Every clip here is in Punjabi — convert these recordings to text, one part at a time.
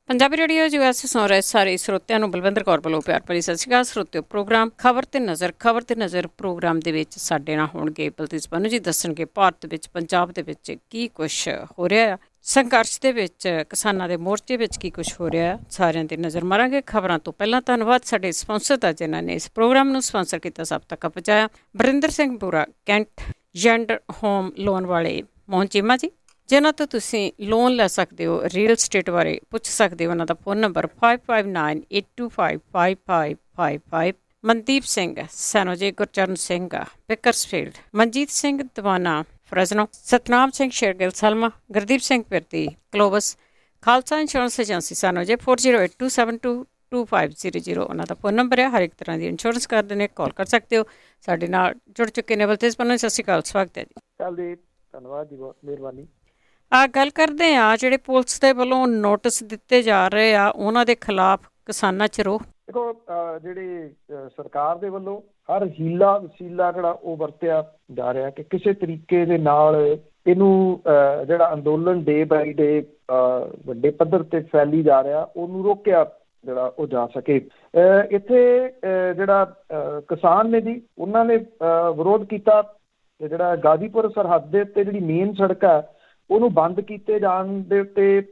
ਪੰਜਾਬੀ ਰੇਡੀਓ US ਸੁਣ ਰਹੇ ਸਾਰੇ ਸਰੋਤਿਆਂ ਨੂੰ ਬਲਵਿੰਦਰ ਕੌਰ ਵੱਲੋਂ ਪਿਆਰ ਭਰੀ ਸਤਿ ਸ਼੍ਰੀ ਅਕਾਲ। ਸਰੋਤਿਓ, ਪ੍ਰੋਗਰਾਮ ਖਬਰ ਤੇ ਨਜ਼ਰ ਪ੍ਰੋਗਰਾਮ ਦੇ ਵਿੱਚ ਸਾਡੇ ਨਾਲ ਹੋਣਗੇ ਬਲਤੇਜ ਬਾਨੂ ਜੀ। ਦੱਸਣਗੇ ਭਾਰਤ ਵਿੱਚ ਪੰਜਾਬ ਦੇ ਵਿੱਚ ਕੀ ਕੁਛ ਹੋ ਰਿਹਾ ਆ, ਸੰਘਰਸ਼ ਦੇ ਵਿੱਚ ਕਿਸਾਨਾਂ ਦੇ ਮੋਰਚੇ ਵਿੱਚ ਕੀ ਕੁਛ ਹੋ ਰਿਹਾ ਆ, ਸਾਰਿਆਂ ਤੇ ਨਜ਼ਰ ਮਾਰਾਂਗੇ। ਖਬਰਾਂ ਤੋਂ ਪਹਿਲਾਂ ਧੰਨਵਾਦ ਸਾਡੇ ਸਪਾਂਸਰ ਦਾ, ਜਿਨ੍ਹਾਂ ਨੇ ਇਸ ਪ੍ਰੋਗਰਾਮ ਨੂੰ ਸਪਾਂਸਰ ਕੀਤਾ, ਸਭ ਤੱਕ ਪਹੁੰਚਾਇਆ। ਬਰਿੰਦਰ ਸਿੰਘ ਬੂਰਾ, ਕੈਂਟ ਜੈਂਡਰ ਹੋਮ ਲੋਨ ਵਾਲੇ ਮੋਹਨ ਚੀਮਾ ਜੀ, ਜਿਨ੍ਹਾਂ ਤੋਂ ਤੁਸੀਂ ਲੋਨ ਲੈ ਸਕਦੇ ਹੋ, ਰੀਅਲ ਸਟੇਟ ਬਾਰੇ ਪੁੱਛ ਸਕਦੇ ਹੋ। ਉਹਨਾਂ ਦਾ ਫੋਨ ਨੰਬਰ 5598255555। ਮਨਦੀਪ ਸਿੰਘ ਸੈਨੋਜੇ, ਗੁਰਚਰਨ ਸਿੰਘ ਬਿਕਰਸਫੀਲਡ, ਮਨਜੀਤ ਸਿੰਘ ਦੀਵਾਨਾ ਫਰਜ਼ਨੋ, ਸਤਨਾਮ ਸਿੰਘ ਸ਼ੇਰਗਿੱਲ ਸਲਮਾ, ਗੁਰਦੀਪ ਸਿੰਘ ਪਿਰਤੀ ਕਲੋਬਸ, ਖਾਲਸਾ ਇੰਸ਼ੋਰੈਂਸ ਏਜੰਸੀ ਸੈਨੋਜੇ 4082722500। ਉਹਨਾਂ ਦਾ ਫੋਨ ਨੰਬਰ ਹੈ। ਹਰ ਇੱਕ ਤਰ੍ਹਾਂ ਦੀ ਇੰਸ਼ੋਰੈਂਸ ਕਰਦੇ ਨੇ, ਕਾਲ ਕਰ ਸਕਦੇ ਹੋ। ਸਾਡੇ ਨਾਲ ਜੁੜ ਚੁੱਕੇ ਨੇ ਬਲਤੇਜ ਬਾਨੂ। ਸਤਿ ਸ਼੍ਰੀ ਅਕਾਲ, ਸਵਾਗਤ ਹੈ ਜੀ। ਧੰਨਵਾਦ ਜੀ, ਬਹੁਤ ਮਿਹਰਬਾਨੀ। ਗੱਲ ਕਰਦੇ ਹਾਂ ਜਿਹੜੇ ਪੁਲਿਸ ਦੇ ਵੱਲੋਂ ਨੋਟਿਸ ਦਿੱਤੇ ਜਾ ਰਹੇ ਆ, ਉਹਨਾਂ ਦੇ ਖਿਲਾਫ ਕਿਸਾਨਾਂ 'ਚ ਰੋਹ। ਦੇਖੋ, ਜਿਹੜੀ ਸਰਕਾਰ ਦੇ ਵੱਲੋਂ ਹਰ ਹੀਲਾ ਵਸੀਲਾ ਜਿਹੜਾ ਉਹ ਵਰਤਿਆ ਜਾ ਰਿਹਾ ਕਿ ਕਿਸੇ ਤਰੀਕੇ ਦੇ ਨਾਲ ਇਹਨੂੰ ਜਿਹੜਾ ਅੰਦੋਲਨ ਡੇ ਬਾਈ ਡੇ ਵੱਡੇ ਪੱਧਰ ਤੇ ਫੈਲੀ ਜਾ ਰਿਹਾ, ਉਹਨੂੰ ਰੋਕਿਆ ਜਿਹੜਾ ਉਹ ਜਾ ਸਕੇ। ਇੱਥੇ ਜਿਹੜਾ ਕਿਸਾਨ ਨੇ ਜੀ, ਉਹਨਾਂ ਨੇ ਵਿਰੋਧ ਕੀਤਾ ਕਿ ਜਿਹੜਾ ਗਾਜ਼ੀਪੁਰ ਸਰਹੱਦ ਦੇ ਉੱਤੇ ਜਿਹੜੀ ਮੇਨ ਸੜਕ ਹੈ ਉਹਨੂੰ ਬੰਦ ਕੀਤੇ ਜਾਣ ਦੇ ਉੱਤੇ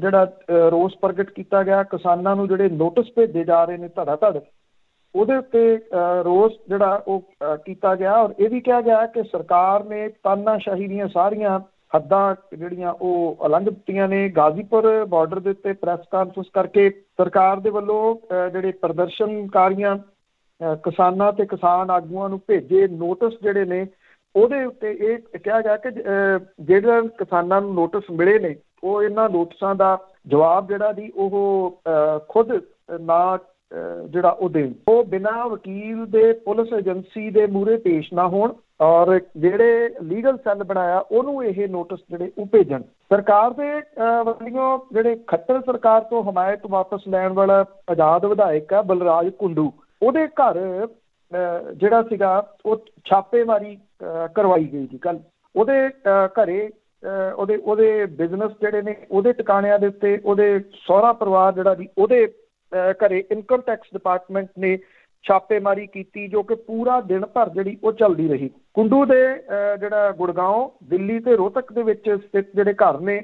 ਜਿਹੜਾ ਰੋਸ ਪ੍ਰਗਟ ਕੀਤਾ ਗਿਆ। ਕਿਸਾਨਾਂ ਨੂੰ ਜਿਹੜੇ ਨੋਟਿਸ ਭੇਜੇ ਜਾ ਰਹੇ ਨੇ ਧੜਾ ਧੜ, ਉਹਦੇ ਉੱਤੇ ਰੋਸ ਜਿਹੜਾ ਉਹ ਕੀਤਾ ਗਿਆ। ਔਰ ਇਹ ਵੀ ਕਿਹਾ ਗਿਆ ਕਿ ਸਰਕਾਰ ਨੇ ਤਾਨਾਸ਼ਾਹੀ ਦੀਆਂ ਸਾਰੀਆਂ ਹੱਦਾਂ ਜਿਹੜੀਆਂ ਉਹ ਉਲੰਘ ਦਿੱਤੀਆਂ ਨੇ। ਗਾਜ਼ੀਪੁਰ ਬਾਰਡਰ ਦੇ ਉੱਤੇ ਪ੍ਰੈਸ ਕਾਨਫਰੰਸ ਕਰਕੇ ਸਰਕਾਰ ਦੇ ਵੱਲੋਂ ਜਿਹੜੇ ਪ੍ਰਦਰਸ਼ਨਕਾਰੀਆਂ ਕਿਸਾਨਾਂ ਤੇ ਕਿਸਾਨ ਆਗੂਆਂ ਨੂੰ ਭੇਜੇ ਨੋਟਿਸ ਜਿਹੜੇ ਨੇ, ਉਹਦੇ ਉੱਤੇ ਇਹ ਕਿਹਾ ਗਿਆ ਕਿ ਜਿਹੜਾ ਕਿਸਾਨਾਂ ਨੂੰ ਨੋਟਿਸ ਮਿਲੇ ਨੇ, ਉਹ ਇਹਨਾਂ ਨੋਟਿਸਾਂ ਦਾ ਜਵਾਬ ਜਿਹੜਾ ਜੀ ਉਹ ਖੁਦ ਨਾ ਜਿਹੜਾ ਉਹ ਦੇਣ, ਉਹ ਬਿਨਾਂ ਵਕੀਲ ਦੇ ਪੁਲਿਸ ਏਜੰਸੀ ਦੇ ਮੂਹਰੇ ਪੇਸ਼ ਨਾ ਹੋਣ, ਔਰ ਜਿਹੜੇ ਲੀਗਲ ਸੈੱਲ ਬਣਾਇਆ ਉਹਨੂੰ ਇਹ ਨੋਟਿਸ ਜਿਹੜੇ ਉਹ ਭੇਜਣ। ਸਰਕਾਰ ਦੇ ਵੱਲੋਂ ਜਿਹੜੇ ਖੱਟਰ ਸਰਕਾਰ ਤੋਂ ਹਮਾਇਤ ਵਾਪਸ ਲੈਣ ਵਾਲਾ ਆਜ਼ਾਦ ਵਿਧਾਇਕ ਆ ਬਲਰਾਜ ਕੁੰਡੂ, ਉਹਦੇ ਘਰ ਜਿਹੜਾ ਸੀਗਾ ਉਹ ਛਾਪੇਮਾਰੀ ਕਰਵਾਈ ਗਈ ਜੀ ਕੱਲ੍ਹ। ਉਹਦੇ ਘਰੇ ਉਹਦੇ ਬਿਜ਼ਨਸ ਜਿਹੜੇ ਨੇ ਉਹਦੇ ਟਿਕਾਣਿਆਂ ਦੇ ਉੱਤੇ ਉਹਦੇ ਸਹੁਰਾ ਪਰਿਵਾਰ ਜਿਹੜਾ ਜੀ ਉਹਦੇ ਘਰੇ ਇਨਕਮ ਟੈਕਸ ਡਿਪਾਰਟਮੈਂਟ ਨੇ ਛਾਪੇਮਾਰੀ ਕੀਤੀ, ਜੋ ਕਿ ਪੂਰਾ ਦਿਨ ਭਰ ਜਿਹੜੀ ਉਹ ਚੱਲਦੀ ਰਹੀ। ਕੁੰਡੂ ਦੇ ਜਿਹੜਾ ਗੁੜਗਾਉਂ, ਦਿੱਲੀ ਤੇ ਰੋਹਤਕ ਦੇ ਵਿੱਚ ਸਥਿਤ ਜਿਹੜੇ ਘਰ ਨੇ,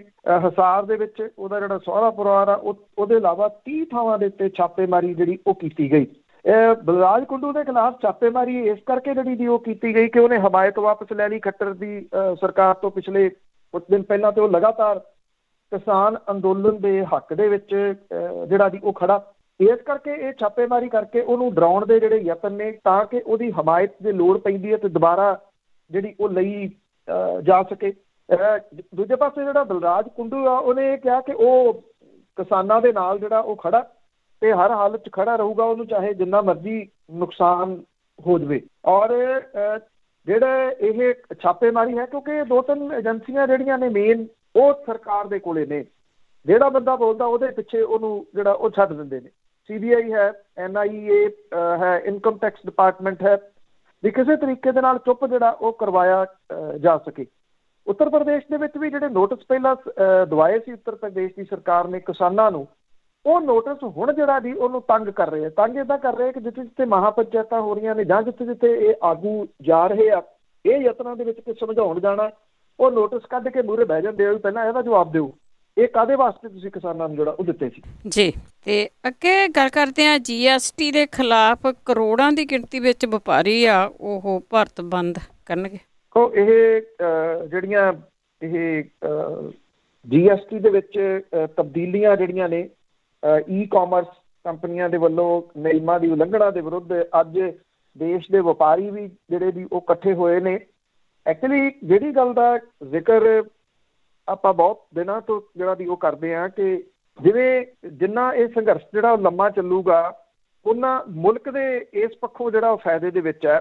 ਹਿਸਾਰ ਦੇ ਵਿੱਚ ਉਹਦਾ ਜਿਹੜਾ ਸਹੁਰਾ ਪਰਿਵਾਰ ਆ, ਉਹਦੇ ਇਲਾਵਾ 30 ਥਾਵਾਂ ਦੇ ਉੱਤੇ ਛਾਪੇਮਾਰੀ ਜਿਹੜੀ ਉਹ ਕੀਤੀ ਗਈ। ਬਲਰਾਜ ਕੁੰਡੂ ਦੇ ਖਿਲਾਫ ਛਾਪੇਮਾਰੀ ਇਸ ਕਰਕੇ ਜਿਹੜੀ ਦੀ ਉਹ ਕੀਤੀ ਗਈ ਕਿ ਉਹਨੇ ਹਮਾਇਤ ਵਾਪਸ ਲੈ ਲਈ ਖੱਟਰ ਦੀ ਸਰਕਾਰ ਤੋਂ। ਪਿਛਲੇ ਕੁਝ ਦਿਨ ਪਹਿਲਾਂ ਤੇ ਉਹ ਲਗਾਤਾਰ ਕਿਸਾਨ ਅੰਦੋਲਨ ਦੇ ਹੱਕ ਦੇ ਵਿੱਚ ਜਿਹੜਾ ਦੀ ਉਹ ਖੜਾ, ਇਸ ਕਰਕੇ ਇਹ ਛਾਪੇਮਾਰੀ ਕਰਕੇ ਉਹਨੂੰ ਡਰਾਉਣ ਦੇ ਜਿਹੜੇ ਯਤਨ ਨੇ, ਤਾਂ ਕਿ ਉਹਦੀ ਹਮਾਇਤ ਦੀ ਲੋੜ ਪੈਂਦੀ ਹੈ ਤੇ ਦੁਬਾਰਾ ਜਿਹੜੀ ਉਹ ਲਈ ਜਾ ਸਕੇ। ਦੂਜੇ ਪਾਸੇ ਜਿਹੜਾ ਬਲਰਾਜ ਕੁੰਡੂ ਆ, ਉਹਨੇ ਇਹ ਕਿਹਾ ਕਿ ਉਹ ਕਿਸਾਨਾਂ ਦੇ ਨਾਲ ਜਿਹੜਾ ਉਹ ਖੜਾ ਤੇ ਹਰ ਹਾਲਤ 'ਚ ਖੜਾ ਰਹੂਗਾ, ਉਹਨੂੰ ਚਾਹੇ ਜਿੰਨਾ ਮਰਜ਼ੀ ਨੁਕਸਾਨ ਹੋ ਜਾਵੇ। ਔਰ ਜਿਹੜਾ ਇਹ ਛਾਪੇਮਾਰੀ ਹੈ, ਕਿਉਂਕਿ 2-3 ਏਜੰਸੀਆਂ ਜਿਹੜੀਆਂ ਨੇ ਮੇਨ, ਉਹ ਸਰਕਾਰ ਦੇ ਕੋਲੇ ਨੇ। ਜਿਹੜਾ ਬੰਦਾ ਬੋਲਦਾ ਉਹਦੇ ਪਿੱਛੇ ਉਹਨੂੰ ਜਿਹੜਾ ਉਹ ਛੱਡ ਦਿੰਦੇ ਨੇ। CBI ਹੈ, NIA ਹੈ, ਇਨਕਮ ਟੈਕਸ ਡਿਪਾਰਟਮੈਂਟ ਹੈ, ਵੀ ਕਿਸੇ ਤਰੀਕੇ ਦੇ ਨਾਲ ਚੁੱਪ ਜਿਹੜਾ ਉਹ ਕਰਵਾਇਆ ਜਾ ਸਕੇ। ਉੱਤਰ ਪ੍ਰਦੇਸ਼ ਦੇ ਵਿੱਚ ਵੀ ਜਿਹੜੇ ਨੋਟਿਸ ਪਹਿਲਾਂ ਦਵਾਏ ਸੀ ਉੱਤਰ ਪ੍ਰਦੇਸ਼ ਦੀ ਸਰਕਾਰ ਨੇ ਕਿਸਾਨਾਂ ਨੂੰ, ਉਹ ਨੋਟਿਸ ਹੁਣ ਜਿਹੜਾ ਜੀ ਉਹਨੂੰ ਤੰਗ ਕਰ ਰਹੇ ਆ। ਤੰਗ ਇੱਦਾਂ ਕਰ ਰਹੇ ਕਿ ਜਿੱਥੇ ਜਿੱਥੇ ਮਹਾਪੰਚਾਇਤਾਂ ਹੋ ਰਹੀਆਂ ਨੇ ਜਾਂ ਜਿੱਥੇ ਜਿੱਥੇ ਇਹ ਆਗੂ ਜਾ ਰਹੇ ਆ, ਇਹ ਯਤਨਾਂ ਦੇ ਵਿੱਚ ਕਿ ਸਮਝਾਉਣ ਜਾਣਾ, ਉਹ ਨੋਟਿਸ ਕੱਢ ਕੇ ਮੂਹਰੇ ਬਹਿ ਜਾਂਦੇ ਆ, ਪਹਿਲਾਂ ਇਹਦਾ ਜਵਾਬ ਦਿਓ, ਇਹ ਕਾਹਦੇ ਵਾਸਤੇ ਤੁਸੀਂ ਕਿਸਾਨਾਂ ਨੂੰ ਜਿਹੜਾ ਉਹ ਦਿੱਤੇ ਸੀ ਜੀ। ਤੇ ਅੱਗੇ ਗੱਲ ਕਰਦੇ ਹਾਂ GST ਦੇ ਖਿਲਾਫ ਕਰੋੜਾਂ ਦੀ ਗਿਣਤੀ ਵਿੱਚ ਵਪਾਰੀ ਆ, ਉਹ ਭਾਰਤ ਬੰਦ ਕਰਨਗੇ। ਇਹ ਜਿਹੜੀਆਂ ਇਹ GST ਦੇ ਵਿੱਚ ਤਬਦੀਲੀਆਂ ਜਿਹੜੀਆਂ ਨੇ, ਈ-ਕਾਮਰਸ ਕੰਪਨੀਆਂ ਦੇ ਵੱਲੋਂ ਨਿਯਮਾਂ ਦੀ ਉਲੰਘਣਾ ਦੇ ਵਿਰੁੱਧ ਅੱਜ ਦੇਸ਼ ਦੇ ਵਪਾਰੀ ਵੀ ਜਿਹੜੇ ਵੀ ਉਹ ਇਕੱਠੇ ਹੋਏ ਨੇ। ਐਕਚੁਅਲੀ ਜਿਹੜੀ ਗੱਲ ਦਾ ਜ਼ਿਕਰ ਆਪਾਂ ਬਹੁਤ ਦਿਨਾਂ ਤੋਂ ਜਿਹੜਾ ਵੀ ਉਹ ਕਰਦੇ ਹਾਂ ਕਿ ਜਿਵੇਂ ਜਿੰਨਾ ਇਹ ਸੰਘਰਸ਼ ਜਿਹੜਾ ਉਹ ਲੰਮਾ ਚੱਲੂਗਾ, ਉਹਨਾਂ ਮੁਲਕ ਦੇ ਇਸ ਪੱਖੋਂ ਜਿਹੜਾ ਉਹ ਫਾਇਦੇ ਦੇ ਵਿੱਚ ਹੈ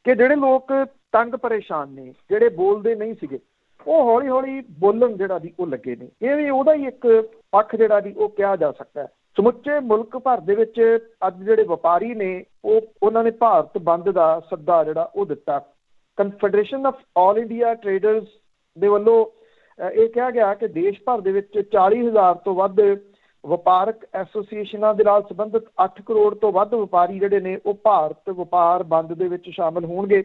ਕਿ ਜਿਹੜੇ ਲੋਕ ਤੰਗ ਪਰੇਸ਼ਾਨ ਨੇ, ਜਿਹੜੇ ਬੋਲਦੇ ਨਹੀਂ ਸੀਗੇ, ਉਹ ਹੌਲੀ ਹੌਲੀ ਬੋਲਣ ਜਿਹੜਾ ਦੀ ਉਹ ਲੱਗੇ ਨੇ। ਇਹ ਵੀ ਉਹਦਾ ਹੀ ਇੱਕ ਪੱਖ ਜਿਹੜਾ ਦੀ ਉਹ ਕਿਹਾ ਜਾ ਸਕਦਾ ਹੈ। ਸਮੁੱਚੇ ਮੁਲਕ ਭਰ ਦੇ ਵਿੱਚ ਅੱਜ ਜਿਹੜੇ ਵਪਾਰੀ ਨੇ ਉਹਨਾਂ ਨੇ ਭਾਰਤ ਬੰਦ ਦਾ ਸੱਦਾ ਜਿਹੜਾ ਉਹ ਦਿੱਤਾ। Confederation of all India traders ਦੇ ਵੱਲੋਂ ਇਹ ਕਿਹਾ ਗਿਆ ਕਿ ਦੇਸ਼ ਭਰ ਦੇ ਵਿੱਚ 40,000 ਤੋਂ ਵੱਧ ਵਪਾਰਕ ਐਸੋਸੀਏਸ਼ਨਾਂ ਦੇ ਨਾਲ ਸੰਬੰਧਿਤ 8 ਕਰੋੜ ਤੋਂ ਵੱਧ ਵਪਾਰੀ ਜਿਹੜੇ ਨੇ ਉਹ ਭਾਰਤ ਵਪਾਰ ਬੰਦ ਦੇ ਵਿੱਚ ਸ਼ਾਮਲ ਹੋਣਗੇ।